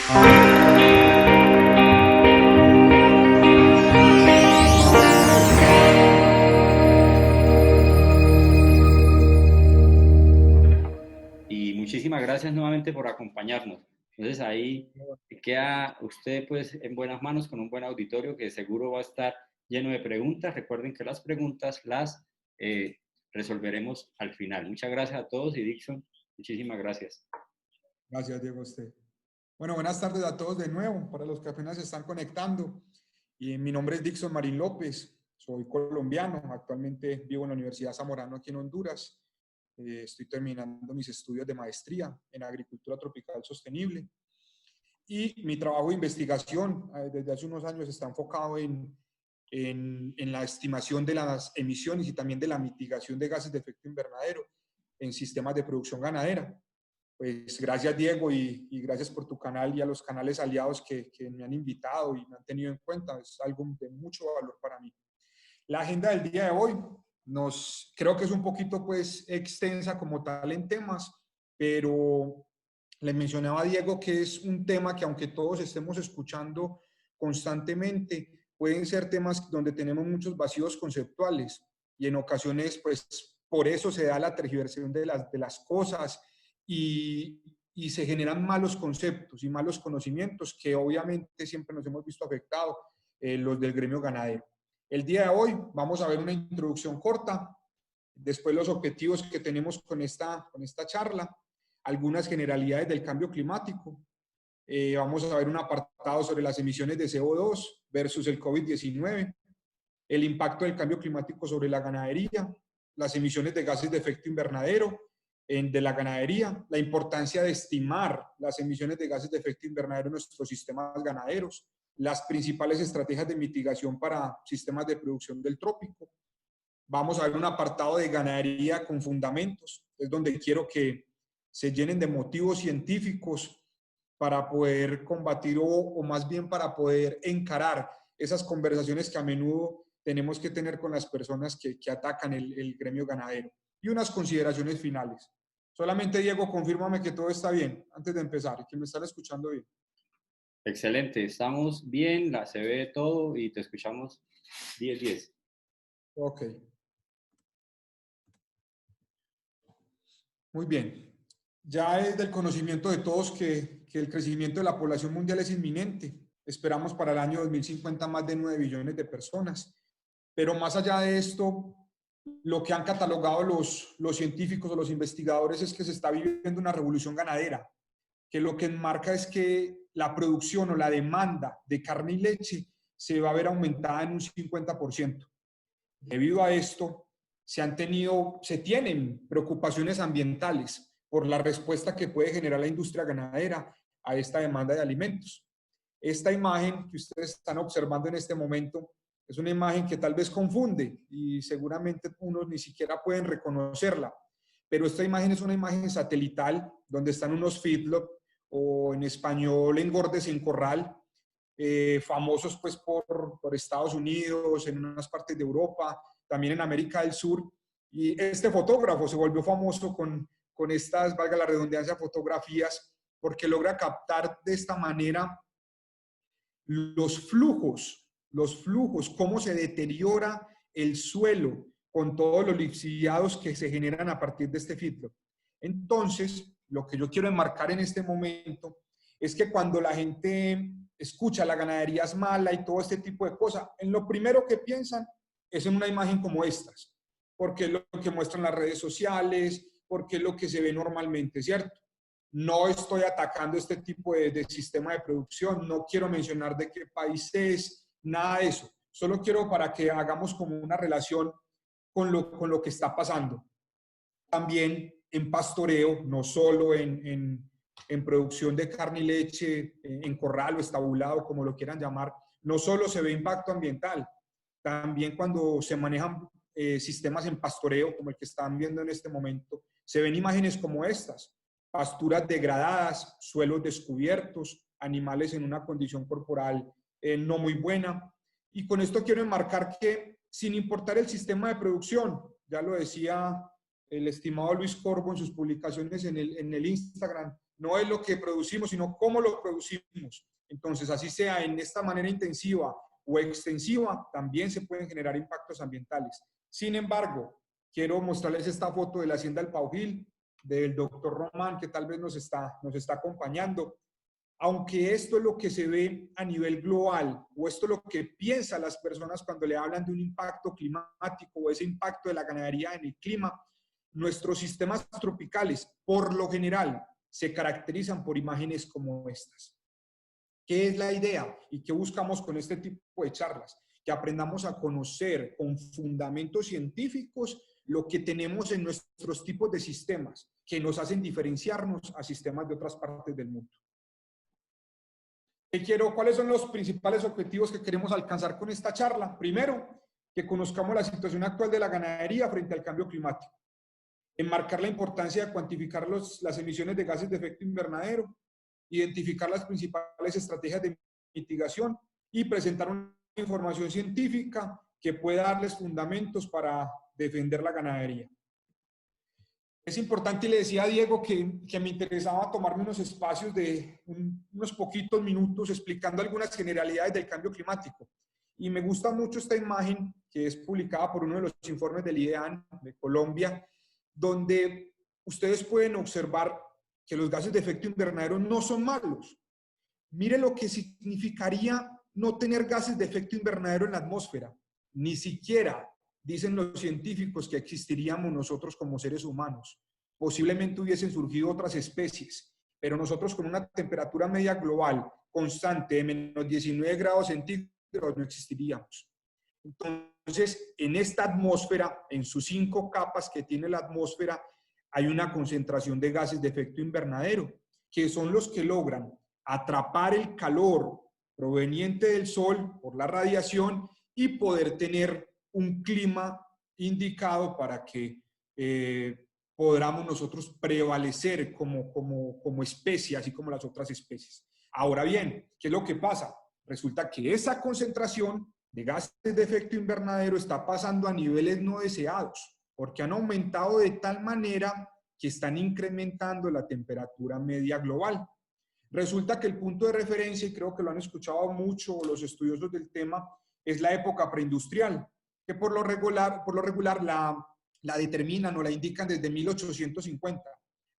Y muchísimas gracias nuevamente por acompañarnos. Entonces ahí queda usted pues en buenas manos con un buen auditorio que seguro va a estar lleno de preguntas. Recuerden que las preguntas las resolveremos al final. Muchas gracias a todos y Dixon, muchísimas gracias. Gracias, Diego, a usted. Bueno, buenas tardes a todos de nuevo, para los que apenas se están conectando. Y mi nombre es Dixon Marín López, soy colombiano, actualmente vivo en la Universidad Zamorano aquí en Honduras. Estoy terminando mis estudios de maestría en agricultura tropical sostenible. Y mi trabajo de investigación desde hace unos años está enfocado en la estimación de las emisiones y también de la mitigación de gases de efecto invernadero en sistemas de producción ganadera. Pues gracias, Diego, y gracias por tu canal y a los canales aliados que me han invitado y me han tenido en cuenta. Es algo de mucho valor para mí. La agenda del día de hoy creo que es un poquito pues extensa como tal en temas, pero le mencionaba a Diego que es un tema que aunque todos estemos escuchando constantemente, pueden ser temas donde tenemos muchos vacíos conceptuales y en ocasiones pues por eso se da la tergiversación de las cosas y se generan malos conceptos y malos conocimientos que obviamente siempre nos hemos visto afectados los del gremio ganadero. El día de hoy vamos a ver una introducción corta, después los objetivos que tenemos con esta charla, algunas generalidades del cambio climático, vamos a ver un apartado sobre las emisiones de CO2 versus el COVID-19, el impacto del cambio climático sobre la ganadería, las emisiones de gases de efecto invernadero de la ganadería, la importancia de estimar las emisiones de gases de efecto invernadero en nuestros sistemas ganaderos, las principales estrategias de mitigación para sistemas de producción del trópico. Vamos a ver un apartado de ganadería con fundamentos, es donde quiero que se llenen de motivos científicos para poder combatir o más bien para poder encarar esas conversaciones que a menudo tenemos que tener con las personas que atacan el gremio ganadero. Y unas consideraciones finales. Solamente, Diego, confírmame que todo está bien antes de empezar y que me están escuchando bien. Excelente, estamos bien, se ve todo y te escuchamos 10-10. Ok. Muy bien. Ya es del conocimiento de todos que el crecimiento de la población mundial es inminente. Esperamos para el año 2050 más de 9 billones de personas. Pero más allá de esto, lo que han catalogado los científicos o los investigadores es que se está viviendo una revolución ganadera, que lo que enmarca es que la producción o la demanda de carne y leche se va a ver aumentada en un 50%. Debido a esto, se tienen preocupaciones ambientales por la respuesta que puede generar la industria ganadera a esta demanda de alimentos. Esta imagen que ustedes están observando en este momento es una imagen que tal vez confunde y seguramente unos ni siquiera pueden reconocerla, pero esta imagen es una imagen satelital donde están unos feedlot o en español engordes en corral, famosos pues por Estados Unidos, en unas partes de Europa, también en América del Sur. Y este fotógrafo se volvió famoso con estas, valga la redundancia, fotografías, porque logra captar de esta manera los flujos, cómo se deteriora el suelo con todos los lixiviados que se generan a partir de este feedlot. Entonces, lo que yo quiero enmarcar en este momento es que cuando la gente escucha la ganadería es mala y todo este tipo de cosas, en lo primero que piensan es en una imagen como estas, porque es lo que muestran las redes sociales, porque es lo que se ve normalmente, ¿cierto? No estoy atacando este tipo de sistema de producción, no quiero mencionar de qué país es, nada de eso. Solo quiero para que hagamos como una relación con lo que está pasando. También en pastoreo, no solo en producción de carne y leche, en corral o estabulado, como lo quieran llamar, no solo se ve impacto ambiental, también cuando se manejan sistemas en pastoreo, como el que están viendo en este momento, se ven imágenes como estas, pasturas degradadas, suelos descubiertos, animales en una condición corporal no muy buena. Y con esto quiero enmarcar que, sin importar el sistema de producción, ya lo decía el estimado Luis Corbo en sus publicaciones en el Instagram, no es lo que producimos, sino cómo lo producimos. Entonces, así sea en esta manera intensiva o extensiva, también se pueden generar impactos ambientales. Sin embargo, quiero mostrarles esta foto de la hacienda del Paujil, del doctor Román, que tal vez nos está acompañando. Aunque esto es lo que se ve a nivel global, o esto es lo que piensan las personas cuando le hablan de un impacto climático o ese impacto de la ganadería en el clima, nuestros sistemas tropicales, por lo general, se caracterizan por imágenes como estas. ¿Qué es la idea y qué buscamos con este tipo de charlas? Que aprendamos a conocer con fundamentos científicos lo que tenemos en nuestros tipos de sistemas, que nos hacen diferenciarnos a sistemas de otras partes del mundo. ¿Cuáles son los principales objetivos que queremos alcanzar con esta charla? Primero, que conozcamos la situación actual de la ganadería frente al cambio climático. Enmarcar la importancia de cuantificar las emisiones de gases de efecto invernadero, identificar las principales estrategias de mitigación y presentar una información científica que pueda darles fundamentos para defender la ganadería. Es importante, y le decía a Diego que me interesaba tomarme unos espacios de unos poquitos minutos explicando algunas generalidades del cambio climático. Y me gusta mucho esta imagen que es publicada por uno de los informes del IDEAN de Colombia, donde ustedes pueden observar que los gases de efecto invernadero no son malos. Mire lo que significaría no tener gases de efecto invernadero en la atmósfera. Ni siquiera dicen los científicos que existiríamos nosotros como seres humanos. Posiblemente hubiesen surgido otras especies, pero nosotros con una temperatura media global constante de menos 19 grados centígrados no existiríamos. Entonces, en esta atmósfera, en sus 5 capas que tiene la atmósfera, hay una concentración de gases de efecto invernadero, que son los que logran atrapar el calor proveniente del sol por la radiación y poder tener un clima indicado para que podamos nosotros prevalecer como especie, así como las otras especies. Ahora bien, ¿qué es lo que pasa? Resulta que esa concentración de gases de efecto invernadero está pasando a niveles no deseados, porque han aumentado de tal manera que están incrementando la temperatura media global. Resulta que el punto de referencia, y creo que lo han escuchado mucho los estudiosos del tema, es la época preindustrial, que por lo regular la determinan o la indican desde 1850,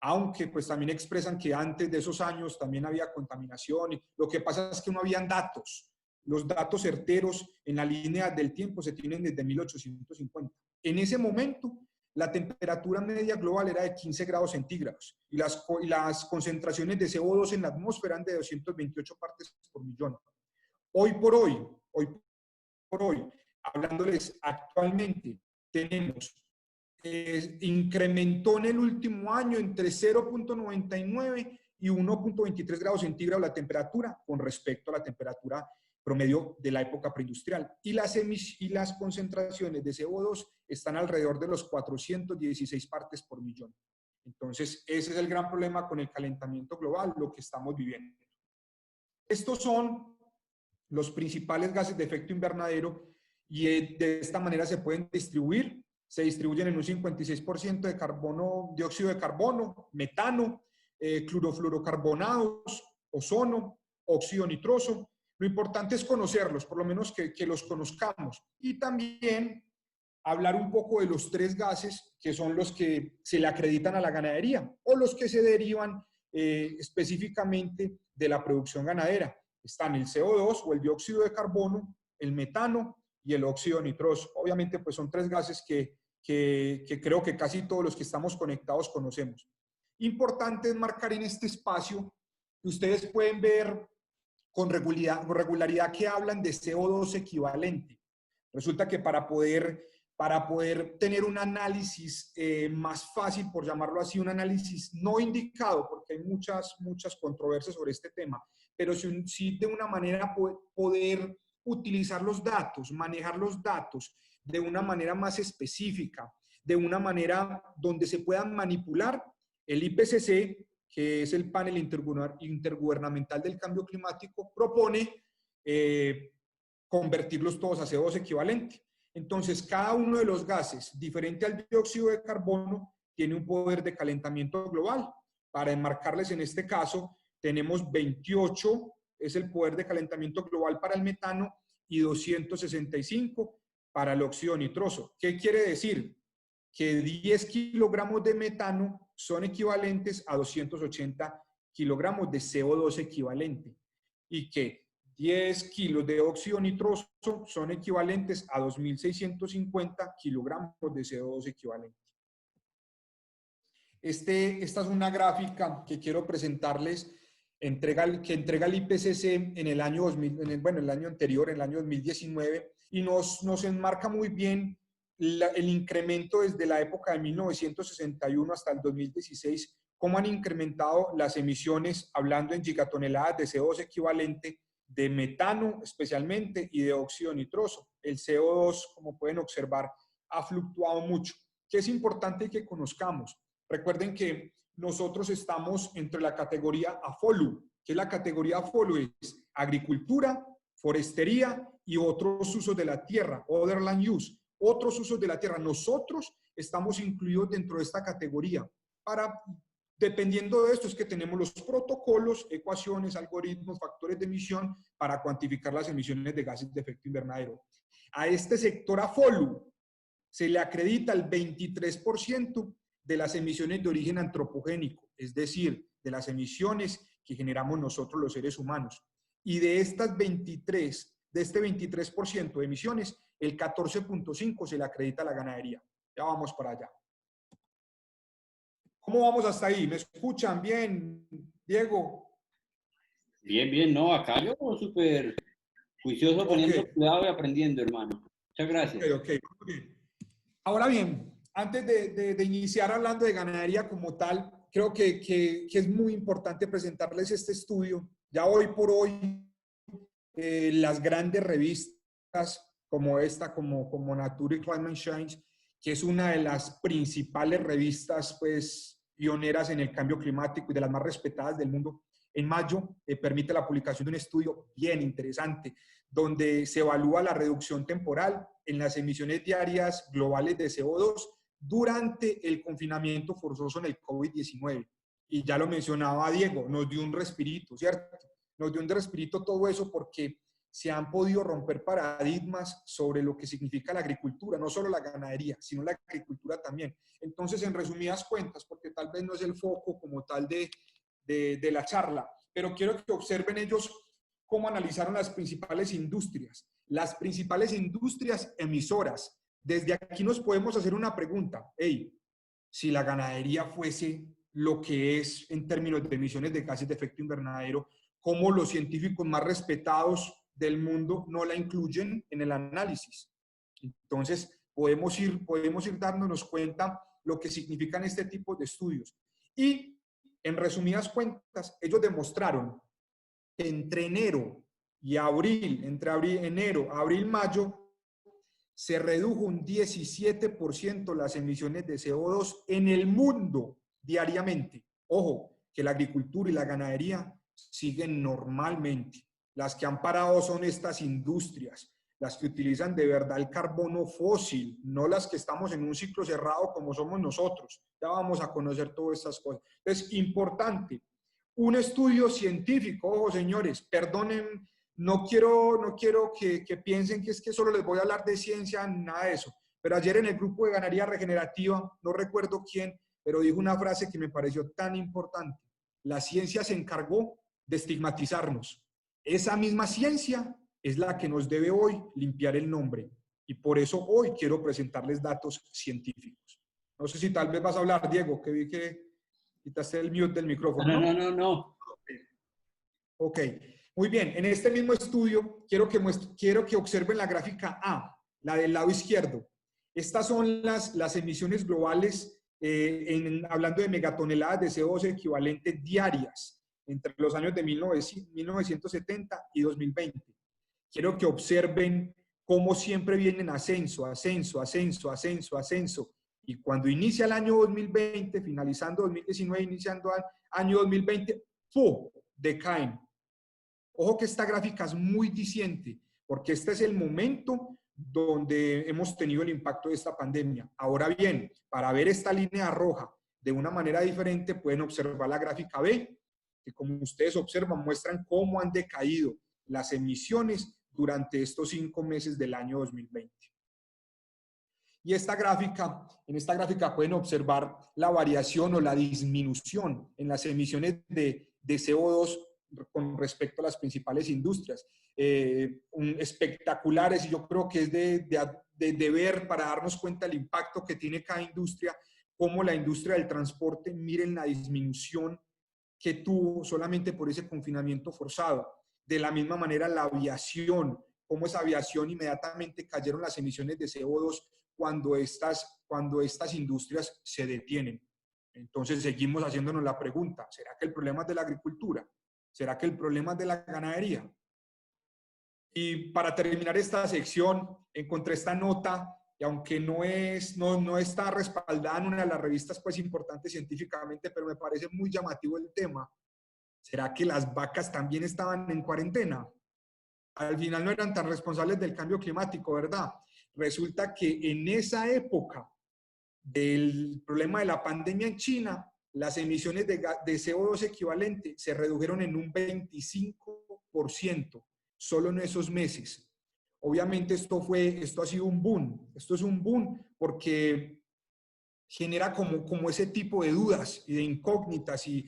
aunque pues también expresan que antes de esos años también había contaminación. Lo que pasa es que no habían datos. Los datos certeros en la línea del tiempo se tienen desde 1850. En ese momento, la temperatura media global era de 15 grados centígrados y las concentraciones de CO2 en la atmósfera eran de 228 partes por millón. Hoy por hoy, hablándoles actualmente, tenemos, incrementó en el último año entre 0.99 y 1.23 grados centígrados la temperatura con respecto a la temperatura promedio de la época preindustrial. Y las concentraciones de CO2 están alrededor de los 416 partes por millón. Entonces, ese es el gran problema con el calentamiento global, lo que estamos viviendo. Estos son los principales gases de efecto invernadero y de esta manera se pueden distribuir. Se distribuyen en un 56% de carbono, dióxido de carbono, metano, clorofluorocarbonados, ozono, óxido nitroso. Lo importante es conocerlos, por lo menos que los conozcamos. Y también hablar un poco de los 3 gases que son los que se le acreditan a la ganadería o los que se derivan específicamente de la producción ganadera. Están el CO2 o el dióxido de carbono, el metano y el óxido nitroso. Obviamente, pues son 3 gases que creo que casi todos los que estamos conectados conocemos. Importante es marcar en este espacio que ustedes pueden ver con regularidad que hablan de CO2 equivalente. Resulta que para poder tener un análisis más fácil, por llamarlo así, un análisis no indicado, porque hay muchas controversias sobre este tema, pero sí de una manera poder utilizar los datos, manejar los datos de una manera más específica, de una manera donde se puedan manipular. El IPCC, que es el panel intergubernamental del cambio climático, propone convertirlos todos a CO2 equivalente. Entonces, cada uno de los gases, diferente al dióxido de carbono, tiene un poder de calentamiento global. Para enmarcarles en este caso, tenemos 28, es el poder de calentamiento global para el metano, y 265 para el óxido nitroso. ¿Qué quiere decir? Que 10 kilogramos de metano son equivalentes a 280 kilogramos de CO2 equivalente, y que 10 kilos de óxido nitroso son equivalentes a 2.650 kilogramos de CO2 equivalente. Esta es una gráfica que quiero presentarles, que entrega el IPCC en el año 2000, el año anterior, en el año 2019, y nos enmarca muy bien el incremento desde la época de 1961 hasta el 2016, cómo han incrementado las emisiones, hablando en gigatoneladas de CO2 equivalente, de metano especialmente, y de óxido nitroso. El CO2, como pueden observar, ha fluctuado mucho. ¿Qué es importante que conozcamos? Recuerden que nosotros estamos entre la categoría AFOLU. ¿Qué es la categoría AFOLU? Es agricultura, forestería y otros usos de la tierra, other land use, otros usos de la tierra. Nosotros estamos incluidos dentro de esta categoría. Dependiendo de esto es que tenemos los protocolos, ecuaciones, algoritmos, factores de emisión para cuantificar las emisiones de gases de efecto invernadero. A este sector AFOLU se le acredita el 23% de las emisiones de origen antropogénico, es decir, de las emisiones que generamos nosotros los seres humanos. Y de este 23% de emisiones, el 14.5% se le acredita a la ganadería. Ya vamos para allá. ¿Cómo vamos hasta ahí? ¿Me escuchan bien, Diego? Bien, bien, no, acá yo súper juicioso, poniendo cuidado y aprendiendo, hermano. Muchas gracias. Ok, muy bien. Ahora bien, antes de iniciar hablando de ganadería como tal, creo que es muy importante presentarles este estudio. Ya hoy por hoy, las grandes revistas como esta, como Nature y Climate Change, que es una de las principales revistas pues, pioneras en el cambio climático y de las más respetadas del mundo, en mayo permite la publicación de un estudio bien interesante, donde se evalúa la reducción temporal en las emisiones diarias globales de CO2 durante el confinamiento forzoso en el COVID-19. Y ya lo mencionaba Diego, nos dio un respirito, ¿cierto? Nos dio un respirito todo eso porque se han podido romper paradigmas sobre lo que significa la agricultura, no solo la ganadería, sino la agricultura también. Entonces, en resumidas cuentas, porque tal vez no es el foco como tal de la charla, pero quiero que observen ellos cómo analizaron las principales industrias. Las principales industrias emisoras. Desde aquí nos podemos hacer una pregunta. Hey, si la ganadería fuese lo que es en términos de emisiones de gases de efecto invernadero, ¿cómo los científicos más respetados del mundo no la incluyen en el análisis? Entonces, podemos ir dándonos cuenta lo que significan este tipo de estudios. Y, en resumidas cuentas, ellos demostraron que entre enero y abril, enero, abril, mayo, se redujo un 17% las emisiones de CO2 en el mundo diariamente. Ojo, que la agricultura y la ganadería siguen normalmente. Las que han parado son estas industrias, las que utilizan de verdad el carbono fósil, no las que estamos en un ciclo cerrado como somos nosotros. Ya vamos a conocer todas estas cosas. Entonces, importante, un estudio científico, ojo señores, perdonen, no quiero que piensen que es que solo les voy a hablar de ciencia, nada de eso. Pero ayer en el grupo de ganadería regenerativa, no recuerdo quién, pero dijo una frase que me pareció tan importante. La ciencia se encargó de estigmatizarnos. Esa misma ciencia es la que nos debe hoy limpiar el nombre. Y por eso hoy quiero presentarles datos científicos. No sé si tal vez vas a hablar, Diego, que vi que quitaste el mute del micrófono, ¿no? No. Ok, muy bien. En este mismo estudio quiero que observen la gráfica A, la del lado izquierdo. Estas son las emisiones globales, hablando de megatoneladas de CO2 equivalentes diarias entre los años de 1970 y 2020. Quiero que observen cómo siempre vienen ascenso, ascenso, ascenso, ascenso, ascenso. Y cuando inicia el año 2020, finalizando 2019, iniciando el año 2020, ¡pum!, decaen. Ojo que esta gráfica es muy diciente, porque este es el momento donde hemos tenido el impacto de esta pandemia. Ahora bien, para ver esta línea roja, de una manera diferente, pueden observar la gráfica B, que como ustedes observan, muestran cómo han decaído las emisiones durante estos 5 meses del año 2020. Y en esta gráfica pueden observar la variación o la disminución en las emisiones de CO2 con respecto a las principales industrias. Espectaculares, y yo creo que es de ver para darnos cuenta del impacto que tiene cada industria, cómo la industria del transporte, miren la disminución que tuvo solamente por ese confinamiento forzado. De la misma manera la aviación, cómo esa aviación inmediatamente cayeron las emisiones de CO2 cuando estas industrias se detienen. Entonces seguimos haciéndonos la pregunta, ¿será que el problema es de la agricultura? ¿Será que el problema es de la ganadería? Y para terminar esta sección, encontré esta nota, y aunque no está respaldada en una de las revistas pues importantes científicamente, pero me parece muy llamativo el tema. ¿Será que las vacas también estaban en cuarentena? Al final no eran tan responsables del cambio climático, ¿verdad? Resulta que en esa época del problema de la pandemia en China, las emisiones de CO2 equivalente se redujeron en un 25%, solo en esos meses. Obviamente esto ha sido un boom. Esto es un boom porque genera como ese tipo de dudas y de incógnitas y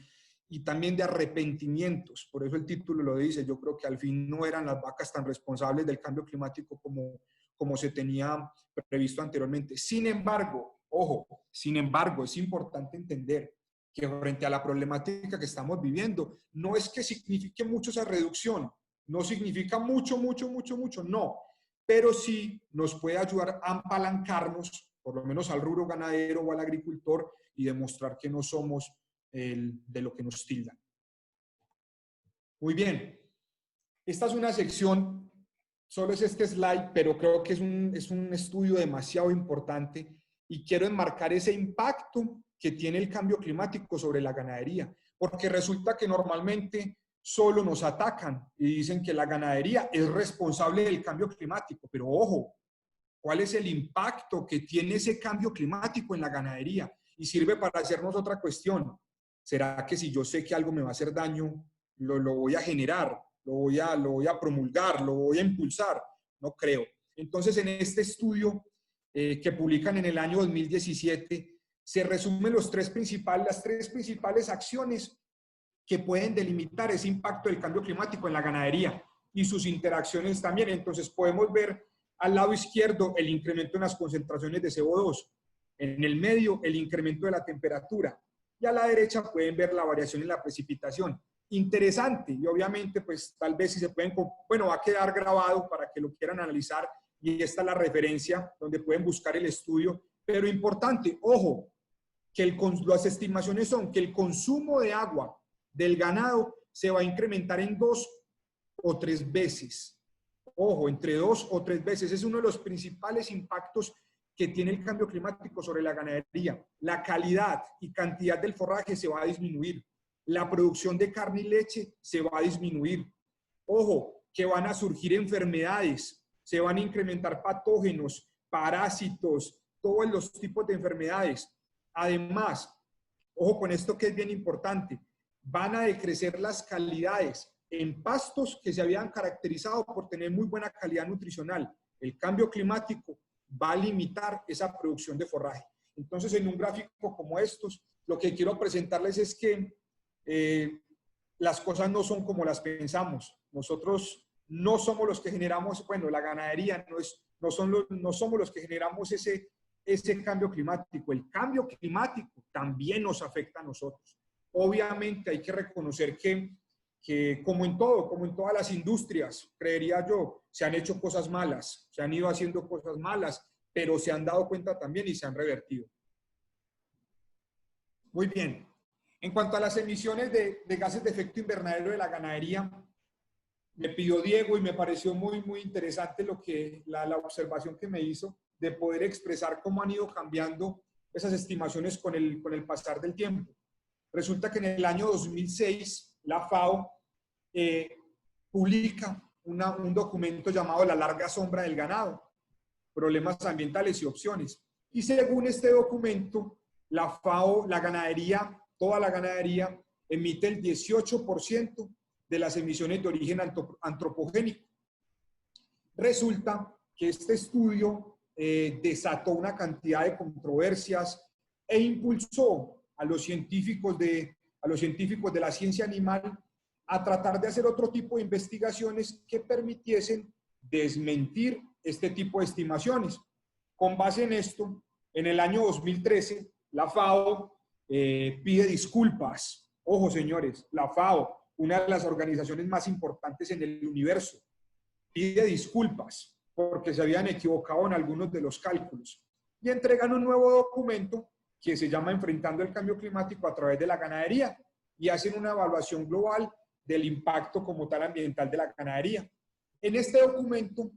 también de arrepentimientos. Por eso el título lo dice. Yo creo que al fin no eran las vacas tan responsables del cambio climático como se tenía previsto anteriormente. Sin embargo, ojo, es importante entender que frente a la problemática que estamos viviendo, no es que signifique mucho esa reducción, no significa mucho, no, pero sí nos puede ayudar a apalancarnos, por lo menos al rubro ganadero o al agricultor, y demostrar que no somos de lo que nos tildan. Muy bien, esta es una sección, solo es este slide, pero creo que es un estudio demasiado importante y quiero enmarcar ese impacto que tiene el cambio climático sobre la ganadería, porque resulta que normalmente solo nos atacan y dicen que la ganadería es responsable del cambio climático, pero ojo, ¿cuál es el impacto que tiene ese cambio climático en la ganadería? Y sirve para hacernos otra cuestión. ¿Será que si yo sé que algo me va a hacer daño, lo voy a generar, lo voy a promulgar, lo voy a impulsar? No creo. Entonces, en este estudio que publican en el año 2017, se resumen las tres principales acciones que pueden delimitar ese impacto del cambio climático en la ganadería y sus interacciones también. Entonces, podemos ver al lado izquierdo el incremento en las concentraciones de CO2, en el medio el incremento de la temperatura, y a la derecha pueden ver la variación en la precipitación. Interesante, y obviamente pues tal vez si se pueden, bueno, va a quedar grabado para que lo quieran analizar, y esta es la referencia donde pueden buscar el estudio, pero importante, ojo, que las estimaciones son que el consumo de agua del ganado se va a incrementar en 2 o 3 veces. Ojo, entre 2 o 3 veces. Es uno de los principales impactos que tiene el cambio climático sobre la ganadería. La calidad y cantidad del forraje se va a disminuir. La producción de carne y leche se va a disminuir. Ojo, que van a surgir enfermedades, se van a incrementar patógenos, parásitos, todos los tipos de enfermedades. Además, ojo con esto que es bien importante, van a decrecer las calidades en pastos que se habían caracterizado por tener muy buena calidad nutricional. El cambio climático va a limitar esa producción de forraje. Entonces, en un gráfico como estos, lo que quiero presentarles es que las cosas no son como las pensamos. Nosotros no somos los que generamos, bueno, la ganadería no somos los que generamos ese cambio climático. El cambio climático también nos afecta a nosotros. Obviamente hay que reconocer que como en todas las industrias, creería yo, se han hecho cosas malas, se han ido haciendo cosas malas, pero se han dado cuenta también y se han revertido. Muy bien. En cuanto a las emisiones de gases de efecto invernadero de la ganadería, me pidió Diego y me pareció muy, muy interesante la observación que me hizo de poder expresar cómo han ido cambiando esas estimaciones con el pasar del tiempo. Resulta que en el año 2006 la FAO publica un documento llamado La larga sombra del ganado, problemas ambientales y opciones. Y según este documento, la FAO, la ganadería, toda la ganadería emite el 18% de las emisiones de origen antropogénico. Resulta que este estudio desató una cantidad de controversias e impulsó a los científicos de la ciencia animal a tratar de hacer otro tipo de investigaciones que permitiesen desmentir este tipo de estimaciones. Con base en esto, en el año 2013, la FAO pide disculpas. Ojo, señores, la FAO, una de las organizaciones más importantes en el universo, pide disculpas porque se habían equivocado en algunos de los cálculos y entregan un nuevo documento que se llama Enfrentando el Cambio Climático a través de la ganadería y hacen una evaluación global del impacto como tal ambiental de la ganadería. En este documento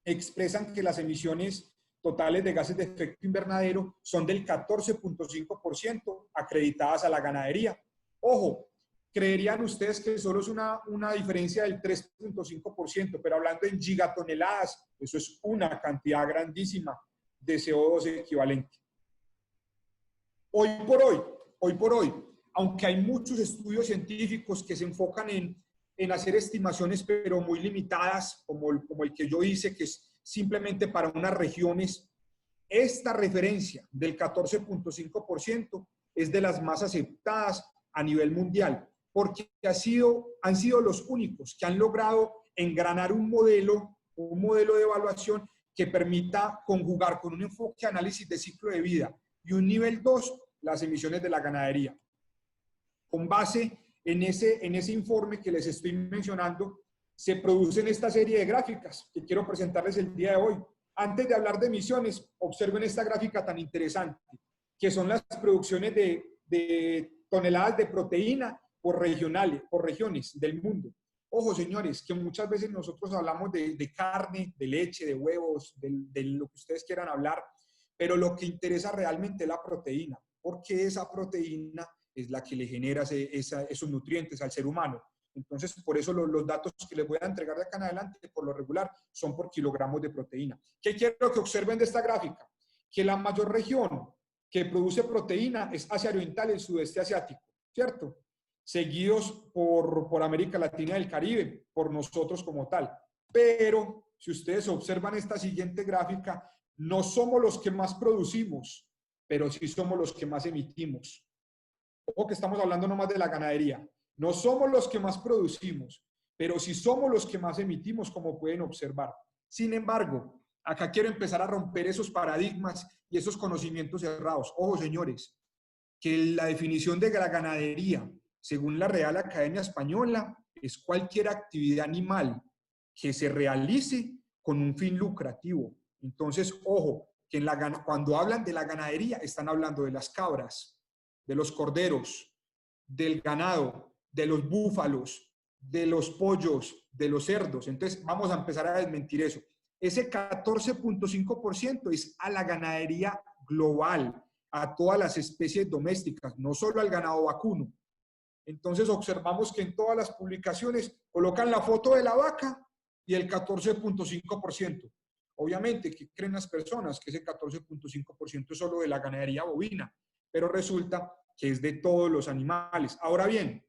expresan que las emisiones totales de gases de efecto invernadero son del 14.5% acreditadas a la ganadería. Ojo, creerían ustedes que solo es una diferencia del 3.5%, pero hablando en gigatoneladas, eso es una cantidad grandísima de CO2 equivalente. Hoy por hoy, aunque hay muchos estudios científicos que se enfocan en hacer estimaciones, pero muy limitadas, como el que yo hice, que es simplemente para unas regiones, esta referencia del 14.5% es de las más aceptadas a nivel mundial, porque han sido los únicos que han logrado engranar un modelo de evaluación que permita conjugar con un enfoque de análisis de ciclo de vida y un nivel 2 las emisiones de la ganadería. Con base en ese informe que les estoy mencionando, se producen esta serie de gráficas que quiero presentarles el día de hoy. Antes de hablar de emisiones, observen esta gráfica tan interesante, que son las producciones de toneladas de proteína por regiones del mundo. Ojo, señores, que muchas veces nosotros hablamos de carne, de leche, de huevos, de lo que ustedes quieran hablar, pero lo que interesa realmente es la proteína, porque esa proteína es la que le genera esos nutrientes al ser humano. Entonces, por eso los datos que les voy a entregar de acá en adelante, por lo regular, son por kilogramos de proteína. ¿Qué quiero que observen de esta gráfica? Que la mayor región que produce proteína es Asia Oriental y el sudeste asiático, ¿cierto? Seguidos por América Latina y el Caribe, por nosotros como tal. Pero, si ustedes observan esta siguiente gráfica, no somos los que más producimos, pero sí somos los que más emitimos. Ojo que estamos hablando nomás de la ganadería. No somos los que más producimos, pero sí somos los que más emitimos, como pueden observar. Sin embargo, acá quiero empezar a romper esos paradigmas y esos conocimientos cerrados. Ojo, señores, que la definición de la ganadería, según la Real Academia Española, es cualquier actividad animal que se realice con un fin lucrativo. Entonces, ojo, que cuando hablan de la ganadería, están hablando de las cabras, de los corderos, del ganado, de los búfalos, de los pollos, de los cerdos. Entonces, vamos a empezar a desmentir eso. Ese 14.5% es a la ganadería global, a todas las especies domésticas, no solo al ganado vacuno. Entonces, observamos que en todas las publicaciones colocan la foto de la vaca y el 14.5%. Obviamente, ¿qué creen las personas? Que ese 14.5% es solo de la ganadería bovina, pero resulta que es de todos los animales. Ahora bien,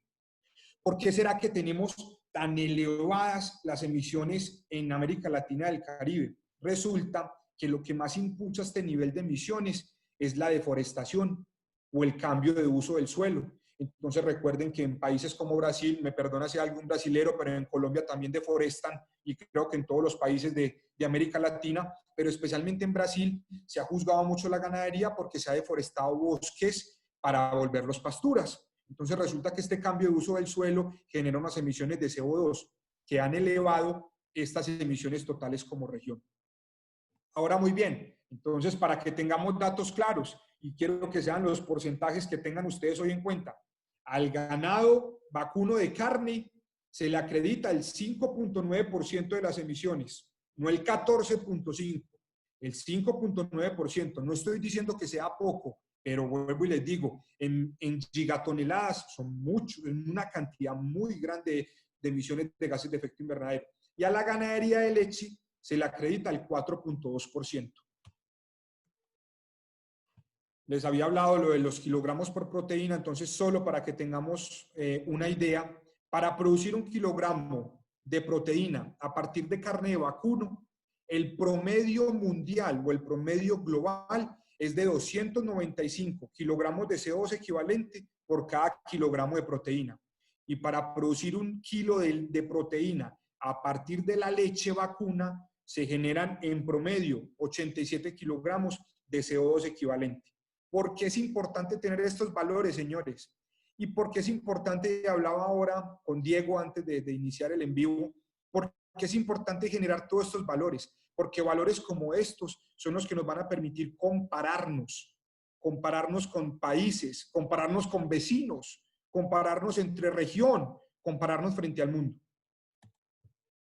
¿por qué será que tenemos tan elevadas las emisiones en América Latina y el Caribe? Resulta que lo que más impulsa este nivel de emisiones es la deforestación o el cambio de uso del suelo. Entonces recuerden que en países como Brasil, me perdona si hay algún brasilero, pero en Colombia también deforestan, y creo que en todos los países de América Latina, pero especialmente en Brasil, se ha juzgado mucho la ganadería porque se ha deforestado bosques para volverlos pasturas. Entonces resulta que este cambio de uso del suelo genera unas emisiones de CO2 que han elevado estas emisiones totales como región. Ahora muy bien, entonces para que tengamos datos claros, y quiero que sean los porcentajes que tengan ustedes hoy en cuenta, al ganado vacuno de carne se le acredita el 5.9% de las emisiones, no el 14.5%, el 5.9%. No estoy diciendo que sea poco, pero vuelvo y les digo, en gigatoneladas son mucho, en una cantidad muy grande de emisiones de gases de efecto invernadero. Y a la ganadería de leche se le acredita el 4.2%. Les había hablado lo de los kilogramos por proteína, entonces solo para que tengamos una idea, para producir 1 kilogramo de proteína a partir de carne de vacuno, el promedio mundial o el promedio global es de 295 kilogramos de CO2 equivalente por cada kilogramo de proteína. Y para producir 1 kilo de proteína a partir de la leche vacuna, se generan en promedio 87 kilogramos de CO2 equivalente. ¿Por qué es importante tener estos valores, señores? ¿Y por qué es importante, hablaba ahora con Diego antes de iniciar el en vivo, por qué es importante generar todos estos valores? Porque valores como estos son los que nos van a permitir compararnos con países, compararnos con vecinos, compararnos entre región, compararnos frente al mundo.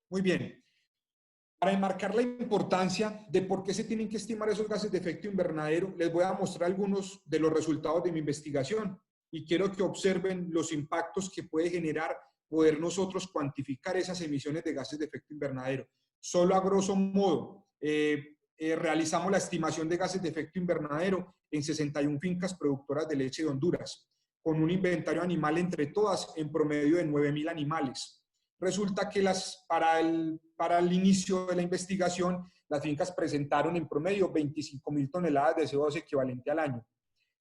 Muy bien. Para enmarcar la importancia de por qué se tienen que estimar esos gases de efecto invernadero, les voy a mostrar algunos de los resultados de mi investigación y quiero que observen los impactos que puede generar poder nosotros cuantificar esas emisiones de gases de efecto invernadero. Solo a grosso modo, realizamos la estimación de gases de efecto invernadero en 61 fincas productoras de leche de Honduras, con un inventario animal entre todas en promedio de 9,000 animales. Resulta que para el inicio de la investigación, las fincas presentaron en promedio 25,000 toneladas de CO2 equivalente al año.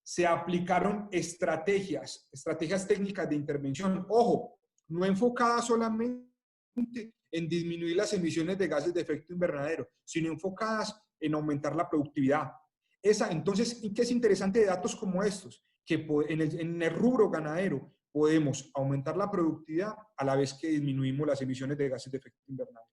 Se aplicaron estrategias técnicas de intervención, ojo, no enfocadas solamente en disminuir las emisiones de gases de efecto invernadero, sino enfocadas en aumentar la productividad. Entonces, ¿qué es interesante de datos como estos? Que en el rubro ganadero podemos aumentar la productividad a la vez que disminuimos las emisiones de gases de efecto invernadero.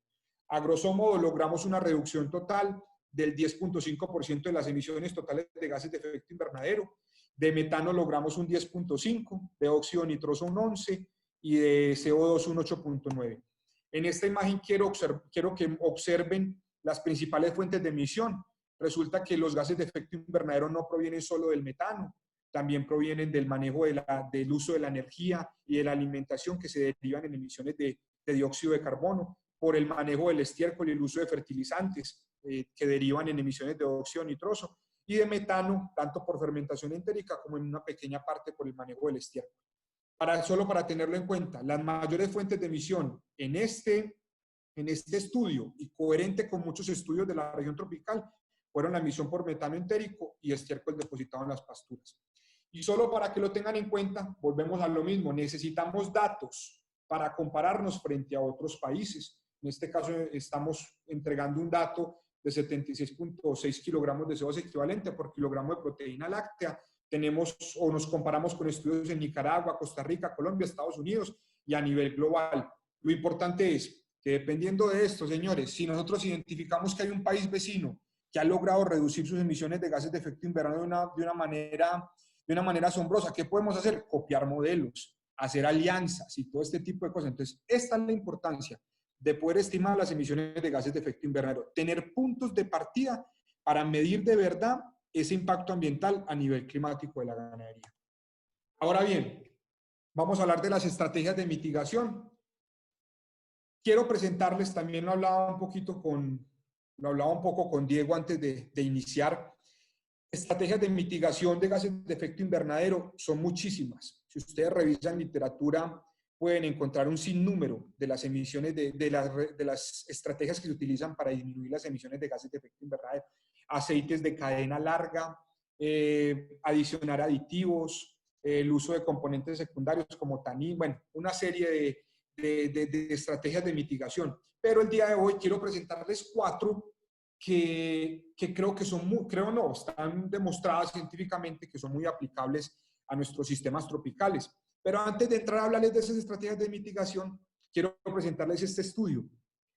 A grosso modo, logramos una reducción total del 10,5% de las emisiones totales de gases de efecto invernadero. De metano logramos un 10,5%, de óxido nitroso un 11% y de CO2 un 8,9%. En esta imagen quiero que observen las principales fuentes de emisión. Resulta que los gases de efecto invernadero no provienen solo del metano, también provienen del manejo del uso de la energía y de la alimentación que se derivan en emisiones de dióxido de carbono, por el manejo del estiércol y el uso de fertilizantes que derivan en emisiones de óxido nitroso, y de metano, tanto por fermentación entérica como en una pequeña parte por el manejo del estiércol. Solo para tenerlo en cuenta, las mayores fuentes de emisión en este estudio, y coherente con muchos estudios de la región tropical, fueron la emisión por metano entérico y estiércol depositado en las pasturas. Y solo para que lo tengan en cuenta, volvemos a lo mismo, necesitamos datos para compararnos frente a otros países. En este caso estamos entregando un dato de 76,6 kilogramos de CO2 equivalente por kilogramo de proteína láctea. Nos comparamos con estudios en Nicaragua, Costa Rica, Colombia, Estados Unidos y a nivel global. Lo importante es que dependiendo de esto, señores, si nosotros identificamos que hay un país vecino que ha logrado reducir sus emisiones de gases de efecto invernadero de una manera asombrosa, ¿qué podemos hacer? Copiar modelos, hacer alianzas y todo este tipo de cosas. Entonces, esta es la importancia de poder estimar las emisiones de gases de efecto invernadero, tener puntos de partida para medir de verdad ese impacto ambiental a nivel climático de la ganadería. Ahora bien, vamos a hablar de las estrategias de mitigación. Quiero presentarles, también lo hablaba un poco con Diego antes de iniciar. Estrategias de mitigación de gases de efecto invernadero son muchísimas. Si ustedes revisan literatura, pueden encontrar un sinnúmero de las emisiones, de las estrategias que se utilizan para disminuir las emisiones de gases de efecto invernadero. Aceites de cadena larga, adicionar aditivos, el uso de componentes secundarios como tanín, bueno, una serie de estrategias de mitigación. Pero el día de hoy quiero presentarles 4 que creo que están demostradas científicamente que son muy aplicables a nuestros sistemas tropicales. Pero antes de entrar a hablarles de esas estrategias de mitigación, quiero presentarles este estudio.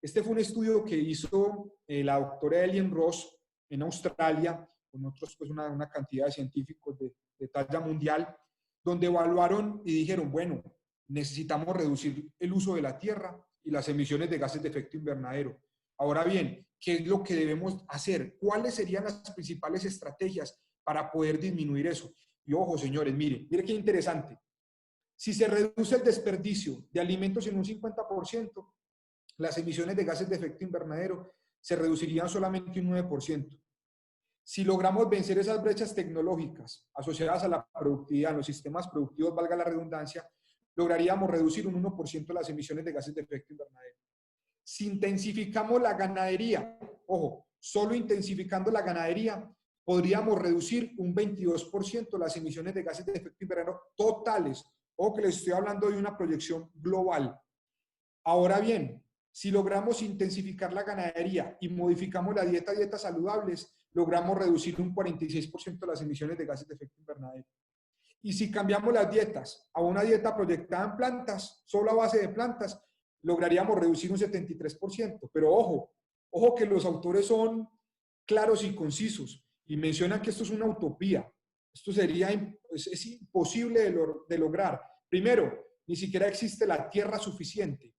Este fue un estudio que hizo la doctora Ellen Ross en Australia, con otros, pues una cantidad de científicos de talla mundial, donde evaluaron y dijeron, bueno, necesitamos reducir el uso de la tierra y las emisiones de gases de efecto invernadero. Ahora bien, ¿qué es lo que debemos hacer? ¿Cuáles serían las principales estrategias para poder disminuir eso? Y ojo, señores, miren qué interesante. Si se reduce el desperdicio de alimentos en un 50%, las emisiones de gases de efecto invernadero se reducirían solamente un 9%. Si logramos vencer esas brechas tecnológicas asociadas a la productividad en los sistemas productivos, valga la redundancia, lograríamos reducir un 1% las emisiones de gases de efecto invernadero. Si intensificamos la ganadería, ojo, solo intensificando la ganadería, podríamos reducir un 22% las emisiones de gases de efecto invernadero totales. Ojo que les estoy hablando de una proyección global. Ahora bien, si logramos intensificar la ganadería y modificamos la dieta a dietas saludables, logramos reducir un 46% las emisiones de gases de efecto invernadero. Y si cambiamos las dietas a una dieta proyectada en plantas, solo a base de plantas, lograríamos reducir un 73%. Pero ojo, ojo que los autores son claros y concisos y mencionan que esto es una utopía. Esto sería, es imposible de lograr. Primero, ni siquiera existe la tierra suficiente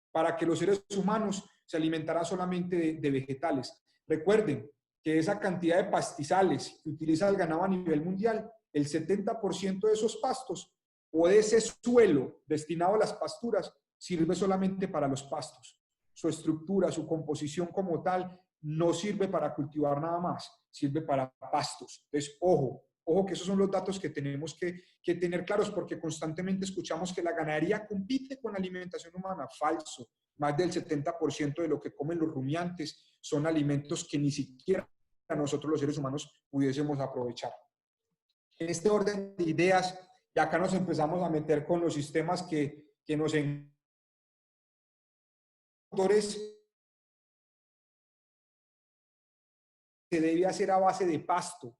para que los seres humanos se alimentaran solamente de vegetales. Recuerden que esa cantidad de pastizales que utiliza el ganado a nivel mundial, el 70% de esos pastos o de ese suelo destinado a las pasturas sirve solamente para los pastos. Su estructura, su composición como tal, no sirve para cultivar nada más, sirve para pastos. Entonces, ojo, ojo que esos son los datos que tenemos que tener claros, porque constantemente escuchamos que la ganadería compite con la alimentación humana. Falso. Más del 70% de lo que comen los rumiantes son alimentos que ni siquiera nosotros los seres humanos pudiésemos aprovechar. En este orden de ideas, y acá nos empezamos a meter con los sistemas que nos autores se debe hacer a base de pasto,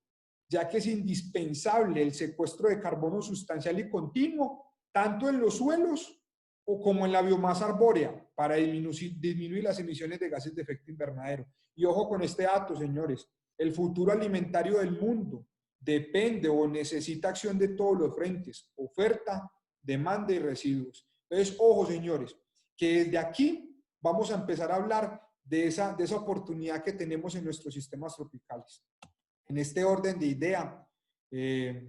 ya que es indispensable el secuestro de carbono sustancial y continuo, tanto en los suelos o como en la biomasa arbórea, para disminuir las emisiones de gases de efecto invernadero. Y ojo con este dato, señores, el futuro alimentario del mundo depende o necesita acción de todos los frentes: oferta, demanda y residuos. Entonces, ojo, señores, que desde aquí vamos a empezar a hablar de esa oportunidad que tenemos en nuestros sistemas tropicales. En este orden de idea,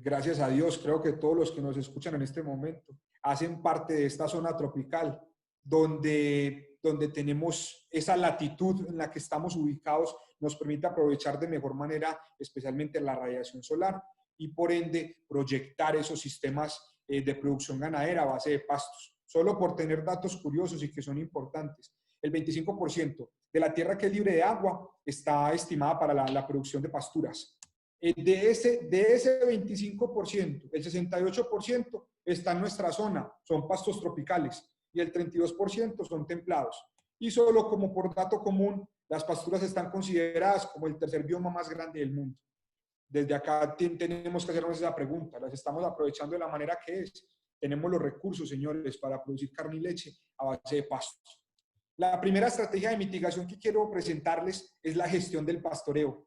gracias a Dios, creo que todos los que nos escuchan en este momento hacen parte de esta zona tropical, donde tenemos esa latitud en la que estamos ubicados, nos permite aprovechar de mejor manera, especialmente la radiación solar, y por ende proyectar esos sistemas de producción ganadera a base de pastos. Solo por tener datos curiosos y que son importantes, el 25% de la tierra que es libre de agua está estimada para la producción de pasturas. De ese 25%, el 68% está en nuestra zona, son pastos tropicales, y el 32% son templados. Y solo como por dato común, las pasturas están consideradas como el tercer bioma más grande del mundo. Desde acá tenemos que hacernos esa pregunta: ¿las estamos aprovechando de la manera que es? Tenemos los recursos, señores, para producir carne y leche a base de pastos. La primera estrategia de mitigación que quiero presentarles es la gestión del pastoreo.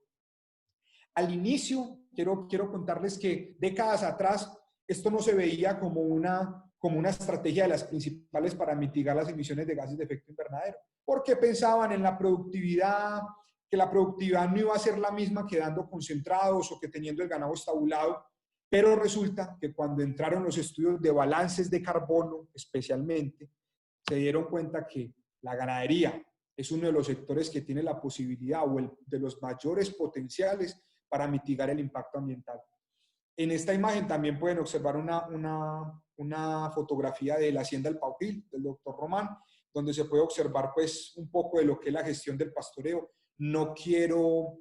Al inicio, quiero contarles que décadas atrás esto no se veía como una estrategia de las principales para mitigar las emisiones de gases de efecto invernadero, porque pensaban en la productividad, que la productividad no iba a ser la misma quedando concentrados o que teniendo el ganado estabulado, pero resulta que cuando entraron los estudios de balances de carbono especialmente, se dieron cuenta que la ganadería es uno de los sectores que tiene la posibilidad o de los mayores potenciales para mitigar el impacto ambiental. En esta imagen también pueden observar una fotografía de la hacienda El Paujil, del doctor Román, donde se puede observar pues un poco de lo que es la gestión del pastoreo. No quiero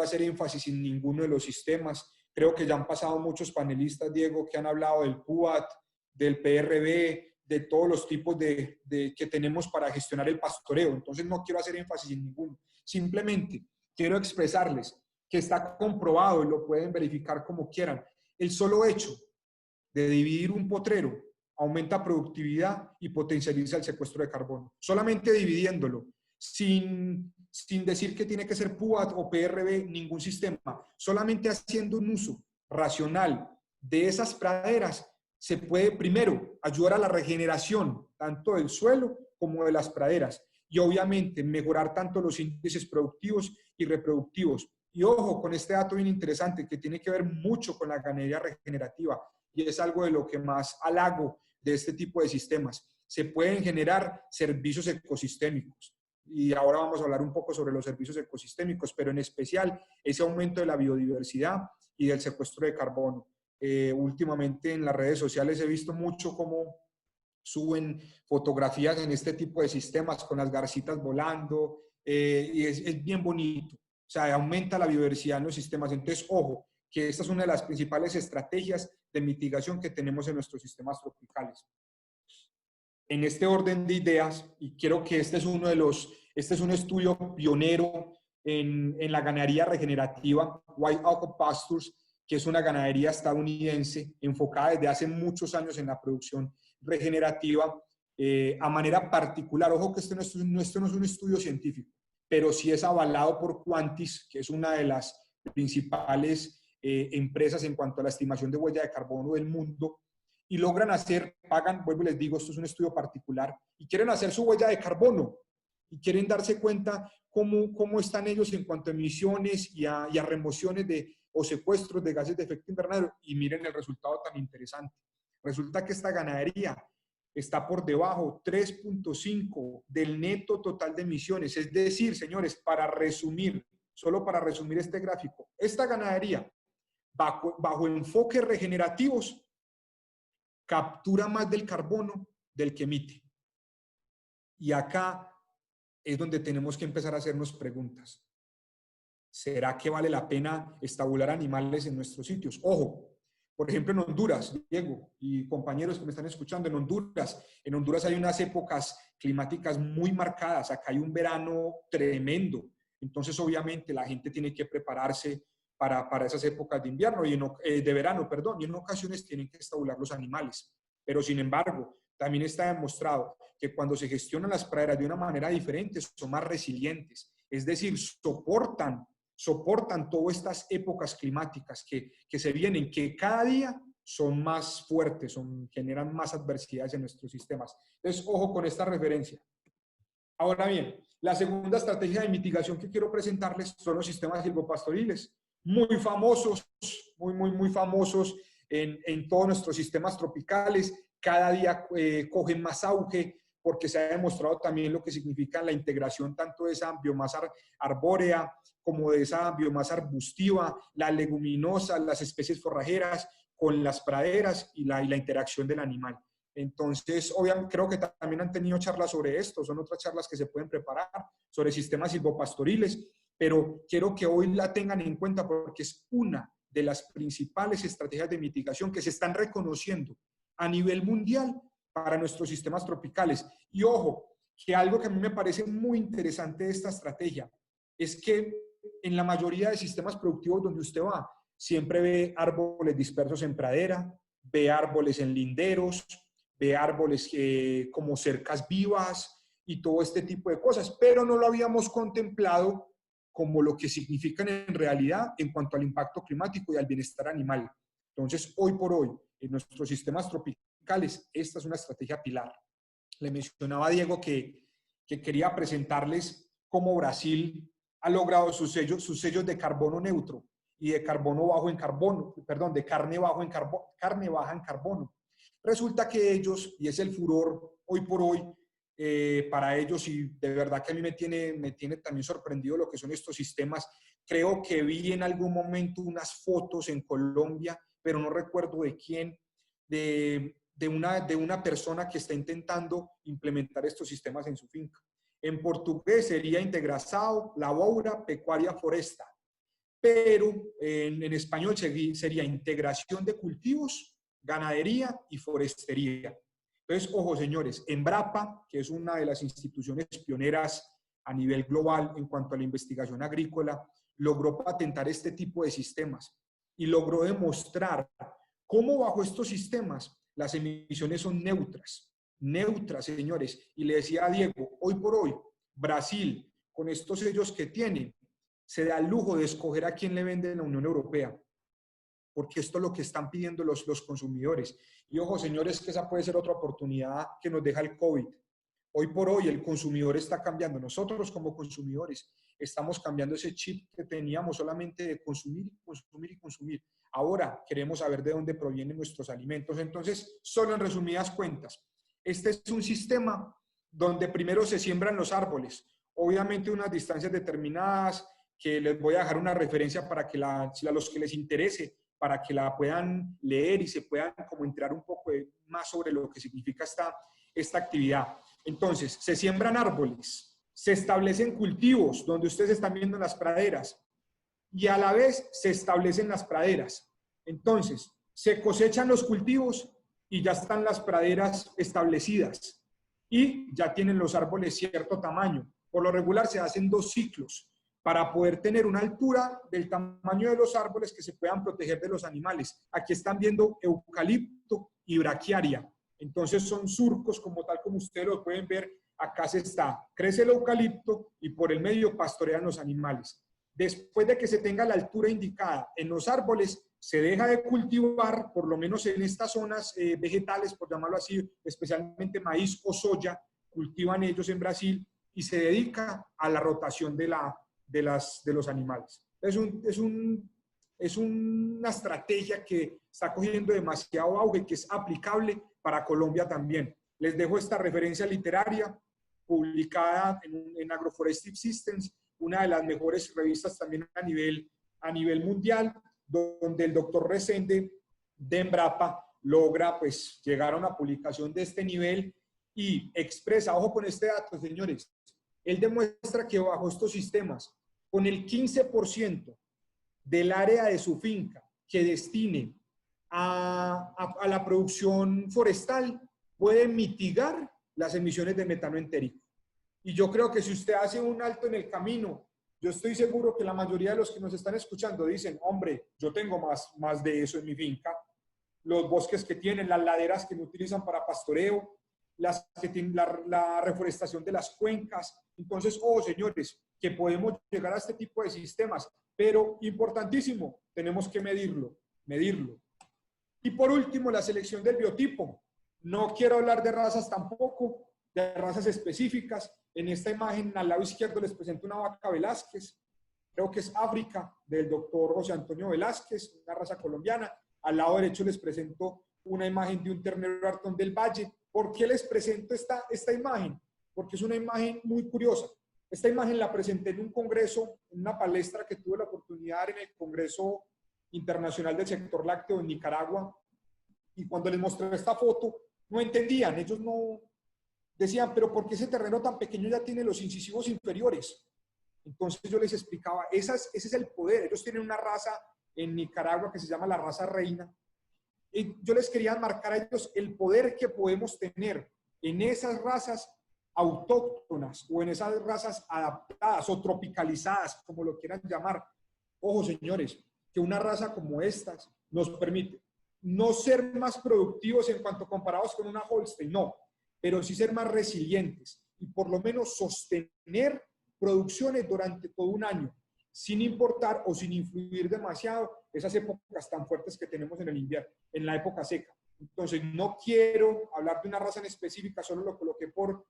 hacer énfasis en ninguno de los sistemas. Creo que ya han pasado muchos panelistas, Diego, que han hablado del PUAT, del PRB, de todos los tipos que tenemos para gestionar el pastoreo. Entonces no quiero hacer énfasis en ninguno. Simplemente quiero expresarles que está comprobado, y lo pueden verificar como quieran, el solo hecho de dividir un potrero aumenta productividad y potencializa el secuestro de carbono. Solamente dividiéndolo, sin decir que tiene que ser PUAT o PRB, ningún sistema, solamente haciendo un uso racional de esas praderas, se puede primero ayudar a la regeneración tanto del suelo como de las praderas, y obviamente mejorar tanto los índices productivos y reproductivos. Y ojo con este dato bien interesante que tiene que ver mucho con la ganadería regenerativa, y es algo de lo que más halago de este tipo de sistemas. Se pueden generar servicios ecosistémicos. y ahora vamos a hablar un poco sobre los servicios ecosistémicos, pero en especial ese aumento de la biodiversidad y del secuestro de carbono. Últimamente en las redes sociales he visto mucho cómo suben fotografías en este tipo de sistemas con las garcitas volando, y es bien bonito. O sea, aumenta la biodiversidad en los sistemas. Entonces, ojo, que esta es una de las principales estrategias de mitigación que tenemos en nuestros sistemas tropicales. En este orden de ideas, y quiero que este es un estudio pionero en la ganadería regenerativa, White Oak Pastures, que es una ganadería estadounidense enfocada desde hace muchos años en la producción regenerativa, a manera particular. Ojo que esto no es un estudio científico, pero sí es avalado por Quantis, que es una de las principales empresas en cuanto a la estimación de huella de carbono del mundo, y logran pagan, vuelvo y les digo, esto es un estudio particular, y quieren hacer su huella de carbono, y quieren darse cuenta cómo están ellos en cuanto a emisiones y a remociones o secuestros de gases de efecto invernadero, y miren el resultado tan interesante. Resulta que esta ganadería está por debajo 3.5 del neto total de emisiones. Es decir, señores, solo para resumir este gráfico, esta ganadería, bajo enfoques regenerativos, captura más del carbono del que emite. Y acá es donde tenemos que empezar a hacernos preguntas. ¿Será que vale la pena estabular animales en nuestros sitios? Ojo, por ejemplo, en Honduras, Diego y compañeros que me están escuchando, en Honduras hay unas épocas climáticas muy marcadas. Acá hay un verano tremendo. Entonces, obviamente, la gente tiene que prepararse para esas épocas de invierno de verano, perdón, y en ocasiones tienen que estabular los animales. Pero, sin embargo, también está demostrado que cuando se gestionan las praderas de una manera diferente, son más resilientes. Es decir, soportan todas estas épocas climáticas que se vienen, que cada día son más fuertes, generan más adversidades en nuestros sistemas. Entonces, ojo con esta referencia. Ahora bien, la segunda estrategia de mitigación que quiero presentarles son los sistemas silvopastoriles, muy famosos, muy famosos en todos nuestros sistemas tropicales. Cada día cogen más auge porque se ha demostrado también lo que significa la integración tanto de esa biomasa arbórea como de esa biomasa arbustiva, la leguminosa, las especies forrajeras con las praderas y la interacción del animal. Entonces, obviamente, creo que también han tenido charlas sobre esto, son otras charlas que se pueden preparar sobre sistemas silvopastoriles, pero quiero que hoy la tengan en cuenta porque es una de las principales estrategias de mitigación que se están reconociendo a nivel mundial para nuestros sistemas tropicales. Y ojo, que algo que a mí me parece muy interesante de esta estrategia es que en la mayoría de sistemas productivos donde usted va, siempre ve árboles dispersos en pradera, ve árboles en linderos, ve árboles como cercas vivas y todo este tipo de cosas, pero no lo habíamos contemplado como lo que significan en realidad en cuanto al impacto climático y al bienestar animal. Entonces, hoy por hoy, en nuestros sistemas tropicales, esta es una estrategia pilar. Le mencionaba a Diego que quería presentarles cómo Brasil ha logrado sus sellos de carbono neutro y de carbono bajo en carbono, perdón, de carne baja en carbono. Resulta que ellos, y es el furor hoy por hoy para ellos, y de verdad que a mí me tiene también sorprendido lo que son estos sistemas. Creo que vi en algún momento unas fotos en Colombia, pero no recuerdo de quién, de una persona que está intentando implementar estos sistemas en su finca. En portugués sería integração, lavoura, pecuaria, foresta, pero en español sería integración de cultivos, ganadería y forestería. Entonces, ojo señores, Embrapa, que es una de las instituciones pioneras a nivel global en cuanto a la investigación agrícola, logró patentar este tipo de sistemas y logró demostrar cómo bajo estos sistemas las emisiones son neutras, señores. Y le decía a Diego, hoy por hoy, Brasil, con estos sellos que tiene, se da el lujo de escoger a quién le vende en la Unión Europea, porque esto es lo que están pidiendo los consumidores. Y ojo, señores, que esa puede ser otra oportunidad que nos deja el COVID. Hoy por hoy el consumidor está cambiando. Nosotros como consumidores estamos cambiando ese chip que teníamos solamente de consumir, consumir y consumir. Ahora queremos saber de dónde provienen nuestros alimentos. Entonces, solo en resumidas cuentas, este es un sistema donde primero se siembran los árboles. obviamente unas distancias determinadas, que les voy a dejar una referencia para que a los que les interese, para que la puedan leer y se puedan como enterar un poco más sobre lo que significa esta actividad. Entonces, se siembran árboles, se establecen cultivos, donde ustedes están viendo en las praderas, y a la vez se establecen las praderas. Entonces, se cosechan los cultivos y ya están las praderas establecidas y ya tienen los árboles cierto tamaño. Por lo regular se hacen 2 ciclos para poder tener una altura del tamaño de los árboles que se puedan proteger de los animales. Aquí están viendo eucalipto y braquiaria. Entonces son surcos como tal como ustedes lo pueden ver. Acá crece el eucalipto y por el medio pastorean los animales. Después de que se tenga la altura indicada en los árboles, se deja de cultivar, por lo menos en estas zonas vegetales, por llamarlo así, especialmente maíz o soya, cultivan ellos en Brasil, y se dedica a la rotación de los animales. Es una estrategia que está cogiendo demasiado auge, que es aplicable para Colombia también. Les dejo esta referencia literaria publicada en Agroforestic Systems, una de las mejores revistas también a nivel mundial, donde el doctor Resende de Embrapa logra pues llegar a una publicación de este nivel y expresa, ojo con este dato, señores, él demuestra que bajo estos sistemas, con el 15% del área de su finca que destine a la producción forestal, puede mitigar las emisiones de metano entérico. Y yo creo que si usted hace un alto en el camino, yo estoy seguro que la mayoría de los que nos están escuchando dicen, hombre, yo tengo más de eso en mi finca. Los bosques que tienen, las laderas que me utilizan para pastoreo, que tienen la reforestación de las cuencas. Entonces, señores, que podemos llegar a este tipo de sistemas, pero importantísimo, tenemos que medirlo. Y por último, la selección del biotipo. No quiero hablar de razas tampoco, de razas específicas. En esta imagen, al lado izquierdo, les presento una vaca Velázquez, creo que es África, del doctor José Antonio Velázquez, una raza colombiana. Al lado derecho les presento una imagen de un ternero Artón del Valle. ¿Por qué les presento esta imagen? Porque es una imagen muy curiosa. Esta imagen la presenté en un congreso, en una palestra que tuve la oportunidad en el Congreso Internacional del Sector Lácteo en Nicaragua. Y cuando les mostré esta foto, no entendían, ellos no decían, pero ¿por qué ese terreno tan pequeño ya tiene los incisivos inferiores? Entonces yo les explicaba, ese es el poder. Ellos tienen una raza en Nicaragua que se llama la raza reina. Y yo les quería marcar a ellos el poder que podemos tener en esas razas autóctonas o en esas razas adaptadas o tropicalizadas, como lo quieran llamar. Ojo, señores, que una raza como estas nos permite no ser más productivos en cuanto comparados con una Holstein, no, pero sí ser más resilientes y por lo menos sostener producciones durante todo un año, sin importar o sin influir demasiado esas épocas tan fuertes que tenemos en el invierno, en la época seca. Entonces, no quiero hablar de una raza en específica, solo lo coloqué por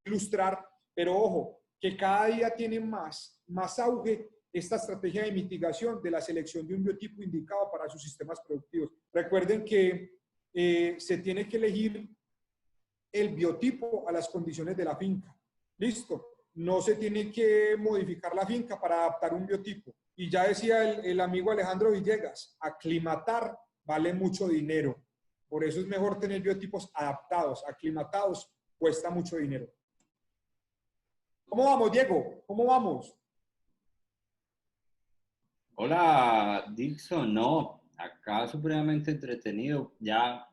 ilustrar, pero ojo, que cada día tiene más auge esta estrategia de mitigación de la selección de un biotipo indicado para sus sistemas productivos. Recuerden que se tiene que elegir el biotipo a las condiciones de la finca. ¿Listo? No se tiene que modificar la finca para adaptar un biotipo. Y ya decía el amigo Alejandro Villegas, aclimatar vale mucho dinero. Por eso es mejor tener biotipos adaptados. Aclimatados cuesta mucho dinero. ¿Cómo vamos, Diego? ¿Cómo vamos? Hola, Dixon. No, acá supremamente entretenido. Ya,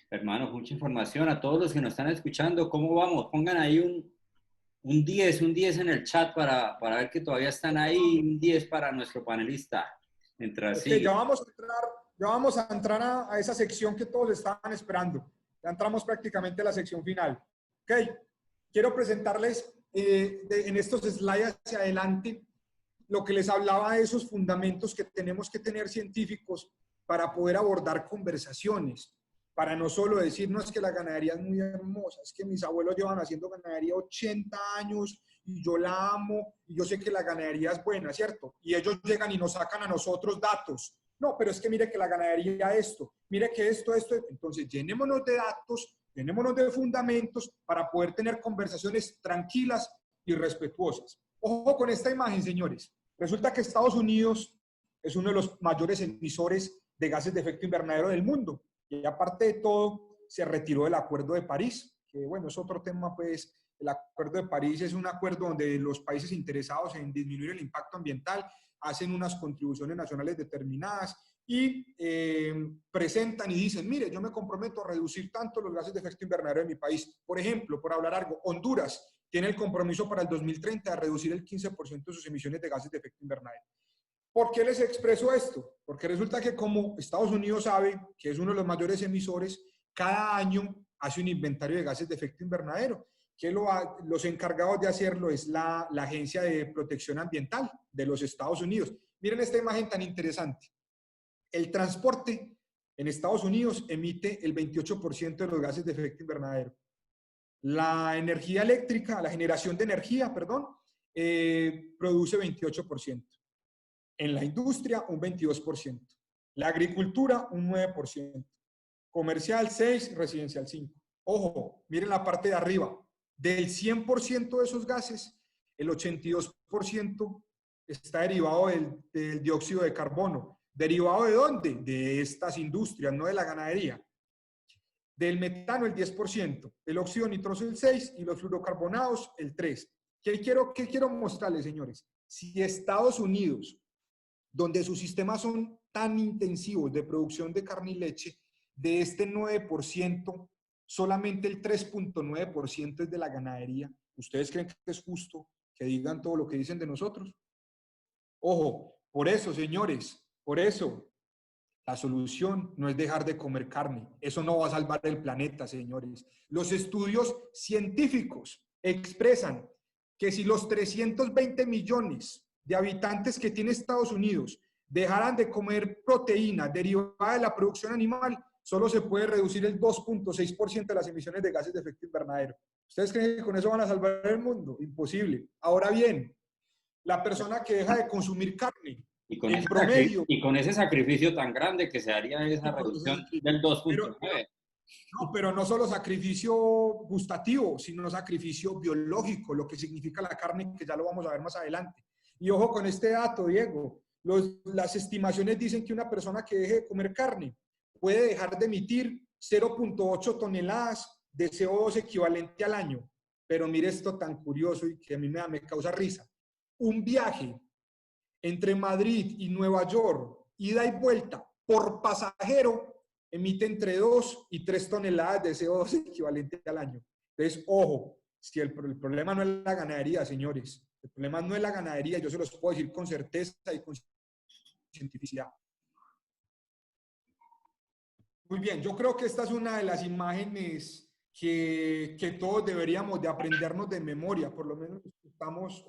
hermanos, mucha información. A todos los que nos están escuchando, ¿cómo vamos? Pongan ahí un 10 en el chat para ver que todavía están ahí. Un 10 para nuestro panelista. Mientras Okay, sigue. ya vamos a entrar a esa sección que todos estaban esperando. Ya entramos prácticamente a la sección final. Ok, quiero presentarles en estos slides hacia adelante lo que les hablaba de esos fundamentos que tenemos que tener científicos para poder abordar conversaciones, para no solo decir, no, es que la ganadería es muy hermosa, es que mis abuelos llevan haciendo ganadería 80 años y yo la amo y yo sé que la ganadería es buena, ¿cierto? Y ellos llegan y nos sacan a nosotros datos. No, pero es que mire que la ganadería esto, mire que esto. Entonces, llenémonos de datos Llenémonos de fundamentos para poder tener conversaciones tranquilas y respetuosas. Ojo con esta imagen, señores. Resulta que Estados Unidos es uno de los mayores emisores de gases de efecto invernadero del mundo. Y aparte de todo, se retiró del Acuerdo de París, que bueno, es otro tema, pues. El Acuerdo de París es un acuerdo donde los países interesados en disminuir el impacto ambiental hacen unas contribuciones nacionales determinadas y presentan y dicen, mire, yo me comprometo a reducir tanto los gases de efecto invernadero de mi país. Por ejemplo, por hablar algo, Honduras tiene el compromiso para el 2030 de reducir el 15% de sus emisiones de gases de efecto invernadero. ¿Por qué les expreso esto? Porque resulta que como Estados Unidos sabe que es uno de los mayores emisores, cada año hace un inventario de gases de efecto invernadero. Que los encargados de hacerlo es la Agencia de Protección Ambiental de los Estados Unidos. Miren esta imagen tan interesante. El transporte en Estados Unidos emite el 28% de los gases de efecto invernadero. La energía eléctrica, la generación de energía, perdón, produce 28%. En la industria, un 22%. La agricultura, un 9%. Comercial, 6%, residencial, 5%. Ojo, miren la parte de arriba. Del 100% de esos gases, el 82% está derivado del dióxido de carbono. ¿Derivado de dónde? De estas industrias, no de la ganadería. Del metano, el 10%. El óxido nitroso, el 6%. Y los fluorocarbonados, el 3%. ¿Qué quiero mostrarles, señores? Si Estados Unidos, donde sus sistemas son tan intensivos de producción de carne y leche, de este 9%, solamente el 3.9% es de la ganadería. ¿Ustedes creen que es justo que digan todo lo que dicen de nosotros? Ojo, por eso, señores, por eso, la solución no es dejar de comer carne. Eso no va a salvar el planeta, señores. Los estudios científicos expresan que si los 320 millones de habitantes que tiene Estados Unidos dejaran de comer proteína derivada de la producción animal, solo se puede reducir el 2.6% de las emisiones de gases de efecto invernadero. ¿Ustedes creen que con eso van a salvar el mundo? Imposible. Ahora bien, la persona que deja de consumir carne, en promedio... Y con ese sacrificio tan grande que se haría esa reducción del 2.9%. No, pero no solo sacrificio gustativo, sino sacrificio biológico, lo que significa la carne, que ya lo vamos a ver más adelante. Y ojo con este dato, Diego. Las estimaciones dicen que una persona que deje de comer carne puede dejar de emitir 0.8 toneladas de CO2 equivalente al año. Pero mire esto tan curioso y que a mí me causa risa. Un viaje entre Madrid y Nueva York, ida y vuelta, por pasajero, emite entre 2 y 3 toneladas de CO2 equivalente al año. Entonces, ojo, si el problema no es la ganadería, señores. El problema no es la ganadería, yo se los puedo decir con certeza y con cientificidad. Muy bien, yo creo que esta es una de las imágenes que todos deberíamos de aprendernos de memoria, por lo menos estamos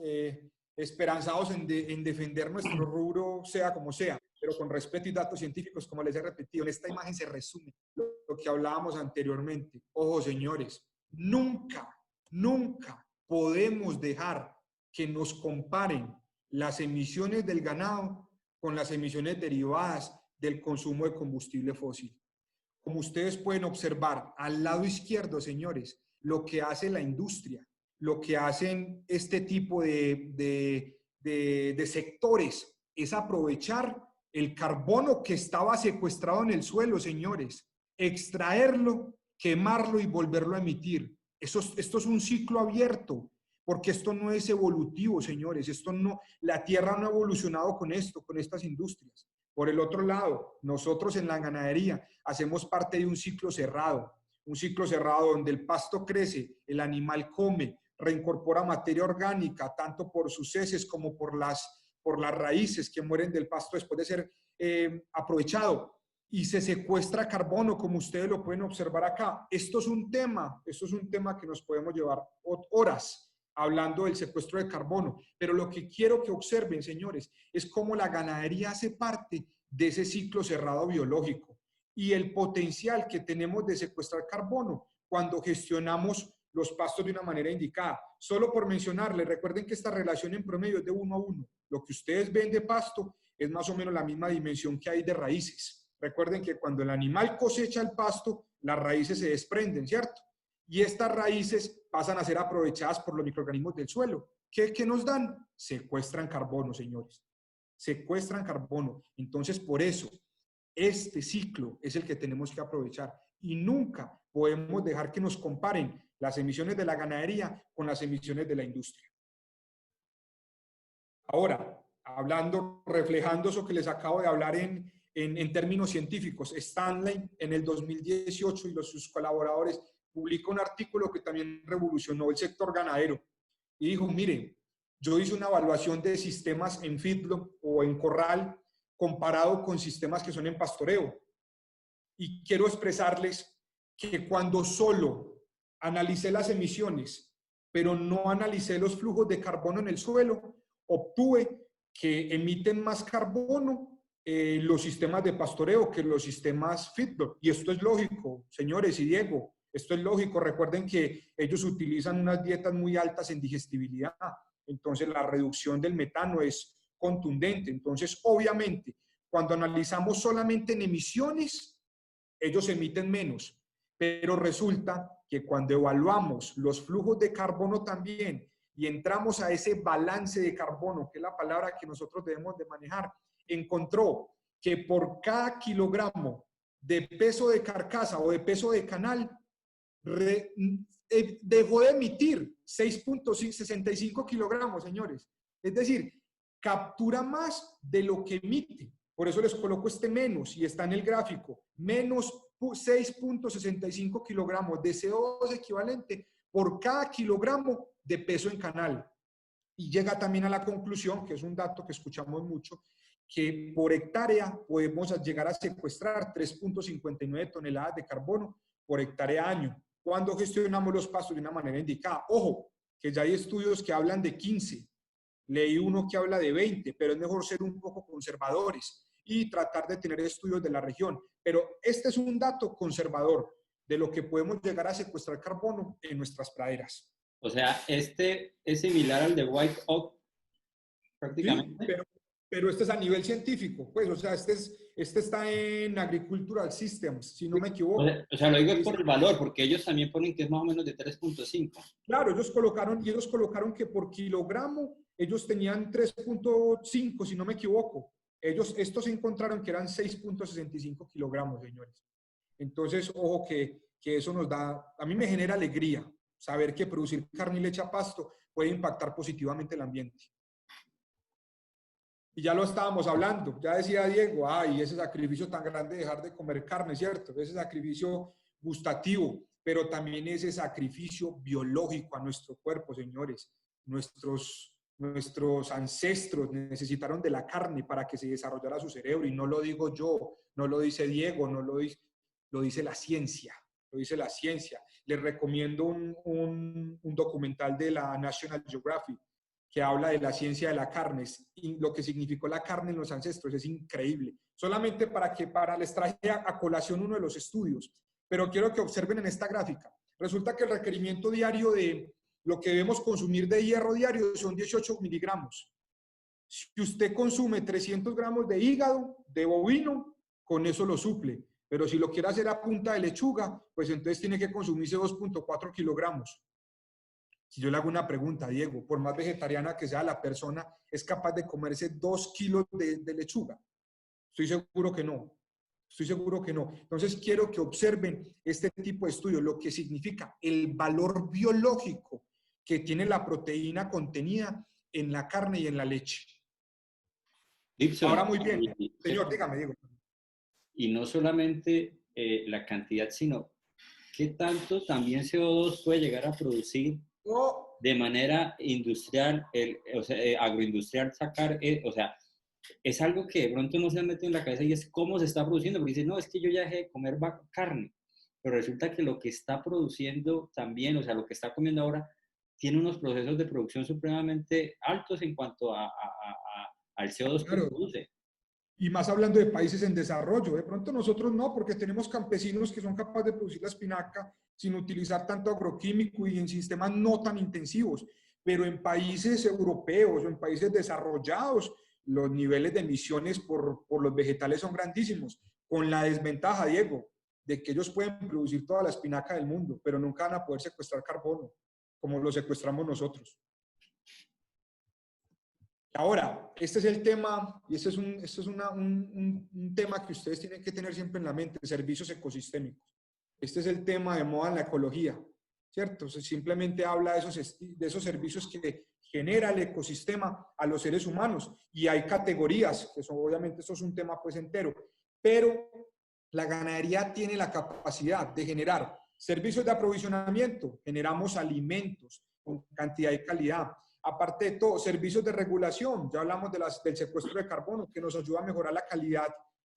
esperanzados en defender nuestro rubro, sea como sea, pero con respeto y datos científicos, como les he repetido. En esta imagen se resume lo que hablábamos anteriormente. Ojo, señores, nunca podemos dejar que nos comparen las emisiones del ganado con las emisiones derivadas del consumo de combustible fósil. Como ustedes pueden observar, al lado izquierdo, señores, lo que hace la industria, lo que hacen este tipo de sectores es aprovechar el carbono que estaba secuestrado en el suelo, señores, extraerlo, quemarlo y volverlo a emitir. Esto es un ciclo abierto, porque esto no es evolutivo, señores. La Tierra no ha evolucionado con esto, con estas industrias. Por el otro lado, nosotros en la ganadería hacemos parte de un ciclo cerrado donde el pasto crece, el animal come, reincorpora materia orgánica, tanto por sus heces como por las raíces que mueren del pasto después de ser aprovechado, y se secuestra carbono, como ustedes lo pueden observar acá. Esto es un tema que nos podemos llevar horas hablando del secuestro de carbono, pero lo que quiero que observen, señores, es cómo la ganadería hace parte de ese ciclo cerrado biológico y el potencial que tenemos de secuestrar carbono cuando gestionamos los pastos de una manera indicada. Solo por mencionarles, recuerden que esta relación en promedio es de 1 a 1. Lo que ustedes ven de pasto es más o menos la misma dimensión que hay de raíces. Recuerden que cuando el animal cosecha el pasto, las raíces se desprenden, ¿cierto? Y estas raíces pasan a ser aprovechadas por los microorganismos del suelo. ¿Qué nos dan? Secuestran carbono, señores. Secuestran carbono. Entonces, por eso, este ciclo es el que tenemos que aprovechar. Y nunca podemos dejar que nos comparen las emisiones de la ganadería con las emisiones de la industria. Ahora, hablando, reflejando eso que les acabo de hablar en términos científicos, Stanley en el 2018 y sus colaboradores publicó un artículo que también revolucionó el sector ganadero y dijo, miren, yo hice una evaluación de sistemas en feedlot o en corral comparado con sistemas que son en pastoreo. Y quiero expresarles que cuando solo analicé las emisiones, pero no analicé los flujos de carbono en el suelo, obtuve que emiten más carbono los sistemas de pastoreo que los sistemas feedlot. Y esto es lógico, señores y Diego, esto es lógico. Recuerden que ellos utilizan unas dietas muy altas en digestibilidad, entonces la reducción del metano es contundente. Entonces, obviamente, cuando analizamos solamente en emisiones, ellos emiten menos, pero resulta que cuando evaluamos los flujos de carbono también y entramos a ese balance de carbono, que es la palabra que nosotros debemos de manejar, encontró que por cada kilogramo de peso de carcasa o de peso de canal, dejó de emitir 6.65 kilogramos, señores. Es decir, captura más de lo que emite. Por eso les coloco este menos y está en el gráfico. Menos 6.65 kilogramos de CO2 equivalente por cada kilogramo de peso en canal. Y llega también a la conclusión, que es un dato que escuchamos mucho, que por hectárea podemos llegar a secuestrar 3.59 toneladas de carbono por hectárea año cuando gestionamos los pastos de una manera indicada. Ojo, que ya hay estudios que hablan de 15, leí uno que habla de 20, pero es mejor ser un poco conservadores y tratar de tener estudios de la región. Pero este es un dato conservador de lo que podemos llegar a secuestrar carbono en nuestras praderas. O sea, este es similar al de White Oak, prácticamente. Sí, pero este es a nivel científico, pues, o sea, este está en Agricultural Systems, si no me equivoco. O sea, lo digo por el valor, porque ellos también ponen que es más o menos de 3.5. Claro, ellos colocaron que por kilogramo ellos tenían 3.5, si no me equivoco. Estos encontraron que eran 6.65 kilogramos, señores. Entonces, ojo que eso nos da, a mí me genera alegría saber que producir carne y leche a pasto puede impactar positivamente el ambiente. Y ya lo estábamos hablando, ya decía Diego, ay, ese sacrificio tan grande de dejar de comer carne, ¿cierto? Ese sacrificio gustativo, pero también ese sacrificio biológico a nuestro cuerpo, señores. Nuestros ancestros necesitaron de la carne para que se desarrollara su cerebro, y no lo digo yo, no lo dice Diego, lo dice la ciencia, lo dice la ciencia. Les recomiendo un documental de la National Geographic que habla de la ciencia de la carne y lo que significó la carne en los ancestros. Es increíble. Solamente les traje a colación uno de los estudios, pero quiero que observen en esta gráfica. Resulta que el requerimiento diario de lo que debemos consumir de hierro diario son 18 miligramos. Si usted consume 300 gramos de hígado, de bovino, con eso lo suple. Pero si lo quiere hacer a punta de lechuga, pues entonces tiene que consumirse 2.4 kilogramos. Si yo le hago una pregunta, Diego, por más vegetariana que sea la persona, ¿es capaz de comerse 2 kilos de lechuga? Estoy seguro que no. Estoy seguro que no. Entonces quiero que observen este tipo de estudios, lo que significa el valor biológico que tiene la proteína contenida en la carne y en la leche. Gibson, ahora muy bien. Señor, dígame, Diego. Y no solamente la cantidad, sino qué tanto también CO2 puede llegar a producir de manera industrial, o sea, agroindustrial sacar, o sea, es algo que de pronto no se ha metido en la cabeza y es cómo se está produciendo, porque dicen, no, es que yo ya dejé de comer carne, pero resulta que lo que está produciendo también, o sea, lo que está comiendo ahora, tiene unos procesos de producción supremamente altos en cuanto al CO2 que produce. Y más hablando de países en desarrollo. De pronto nosotros no, porque tenemos campesinos que son capaces de producir la espinaca sin utilizar tanto agroquímico y en sistemas no tan intensivos. Pero en países europeos o en países desarrollados, los niveles de emisiones por los vegetales son grandísimos. Con la desventaja, Diego, de que ellos pueden producir toda la espinaca del mundo, pero nunca van a poder secuestrar carbono, como lo secuestramos nosotros. Ahora, este es el tema, y este es un tema que ustedes tienen que tener siempre en la mente, servicios ecosistémicos. Este es el tema de moda en la ecología, ¿cierto? Simplemente habla de esos servicios que genera el ecosistema a los seres humanos, y hay categorías, que son, obviamente esto es un tema pues entero, pero la ganadería tiene la capacidad de generar servicios de aprovisionamiento, generamos alimentos con cantidad y calidad. Aparte de todo, servicios de regulación, ya hablamos del secuestro de carbono, que nos ayuda a mejorar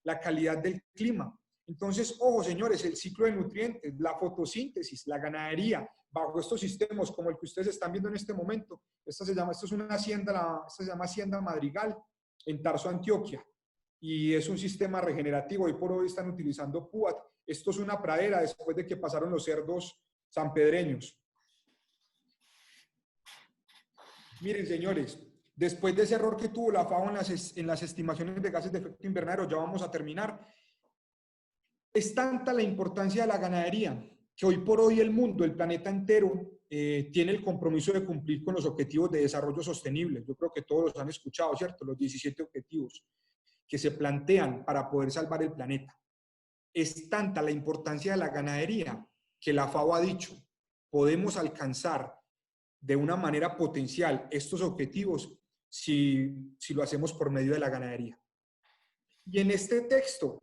la calidad del clima. Entonces, ojo, señores, el ciclo de nutrientes, la fotosíntesis, la ganadería, bajo estos sistemas como el que ustedes están viendo en este momento, esto es una hacienda, esta se llama Hacienda Madrigal, en Tarso, Antioquia, y es un sistema regenerativo. Hoy por hoy están utilizando PUAT. Esto es una pradera después de que pasaron los cerdos sanpedreños. Miren, señores, después de ese error que tuvo la FAO en las estimaciones de gases de efecto invernadero, ya vamos a terminar. Es tanta la importancia de la ganadería que hoy por hoy el mundo, el planeta entero, tiene el compromiso de cumplir con los objetivos de desarrollo sostenible. Yo creo que todos los han escuchado, ¿cierto? Los 17 objetivos que se plantean para poder salvar el planeta. Es tanta la importancia de la ganadería que la FAO ha dicho, podemos alcanzar de una manera potencial estos objetivos si lo hacemos por medio de la ganadería. Y en este texto,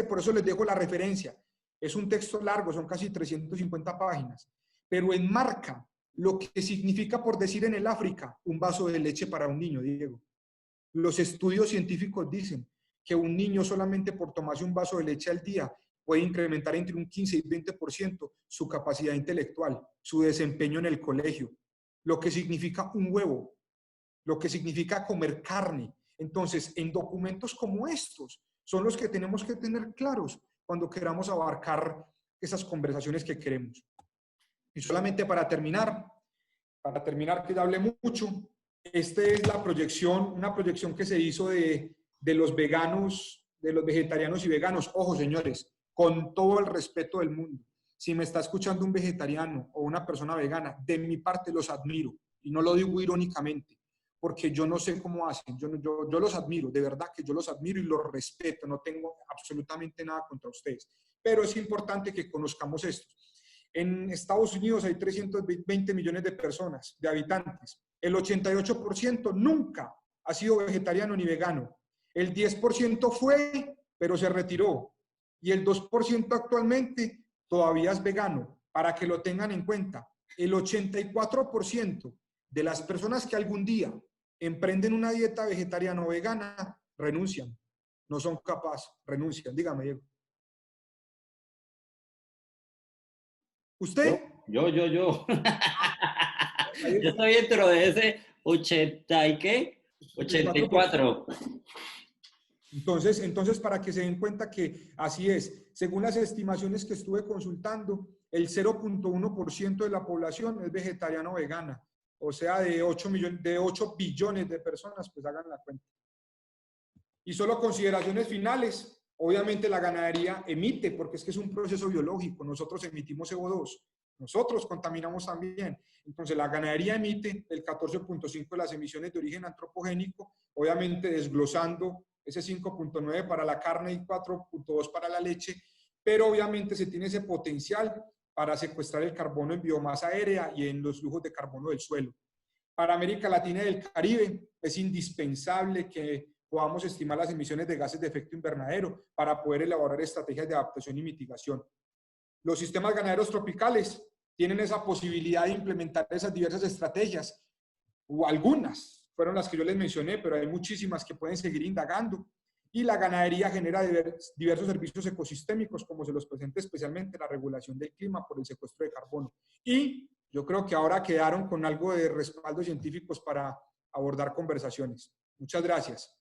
por eso les dejo la referencia, es un texto largo, son casi 350 páginas, pero enmarca lo que significa, por decir en el África, un vaso de leche para un niño, Diego. Los estudios científicos dicen que un niño solamente por tomarse un vaso de leche al día puede incrementar entre un 15 y 20% su capacidad intelectual, su desempeño en el colegio, lo que significa un huevo, lo que significa comer carne. Entonces, en documentos como estos son los que tenemos que tener claros cuando queramos abarcar esas conversaciones que queremos. Y solamente para terminar que ya hablé mucho, esta es la proyección, una proyección que se hizo de los veganos, de los vegetarianos y veganos. Ojo, señores, con todo el respeto del mundo, si me está escuchando un vegetariano o una persona vegana, de mi parte los admiro, y no lo digo irónicamente, porque yo no sé cómo hacen, yo los admiro, de verdad que yo los admiro y los respeto, no tengo absolutamente nada contra ustedes, pero es importante que conozcamos esto. En Estados Unidos hay 320 millones de personas, de habitantes. El 88% nunca ha sido vegetariano ni vegano. El 10% fue, pero se retiró. Y el 2% actualmente todavía es vegano, para que lo tengan en cuenta. El 84% de las personas que algún día emprenden una dieta vegetariana o vegana renuncian. No son capaces, renuncian. Dígame, Diego. ¿Usted? Yo. Yo estoy dentro de ese 80 y qué? 84. Entonces, para que se den cuenta que así es, según las estimaciones que estuve consultando, el 0.1% de la población es vegetariana o vegana. O sea, de 8 billones de personas, pues hagan la cuenta. Y solo consideraciones finales. Obviamente la ganadería emite, porque es que es un proceso biológico. Nosotros emitimos CO2. Nosotros contaminamos también. Entonces la ganadería emite el 14.5% de las emisiones de origen antropogénico, obviamente desglosando ese 5.9 para la carne y 4.2 para la leche, pero obviamente se tiene ese potencial para secuestrar el carbono en biomasa aérea y en los flujos de carbono del suelo. Para América Latina y el Caribe es indispensable que podamos estimar las emisiones de gases de efecto invernadero para poder elaborar estrategias de adaptación y mitigación. Los sistemas ganaderos tropicales tienen esa posibilidad de implementar esas diversas estrategias, o algunas fueron las que yo les mencioné, pero hay muchísimas que pueden seguir indagando. Y la ganadería genera diversos servicios ecosistémicos, como se los presenta especialmente la regulación del clima por el secuestro de carbono. Y yo creo que ahora quedaron con algo de respaldo científicos para abordar conversaciones. Muchas gracias.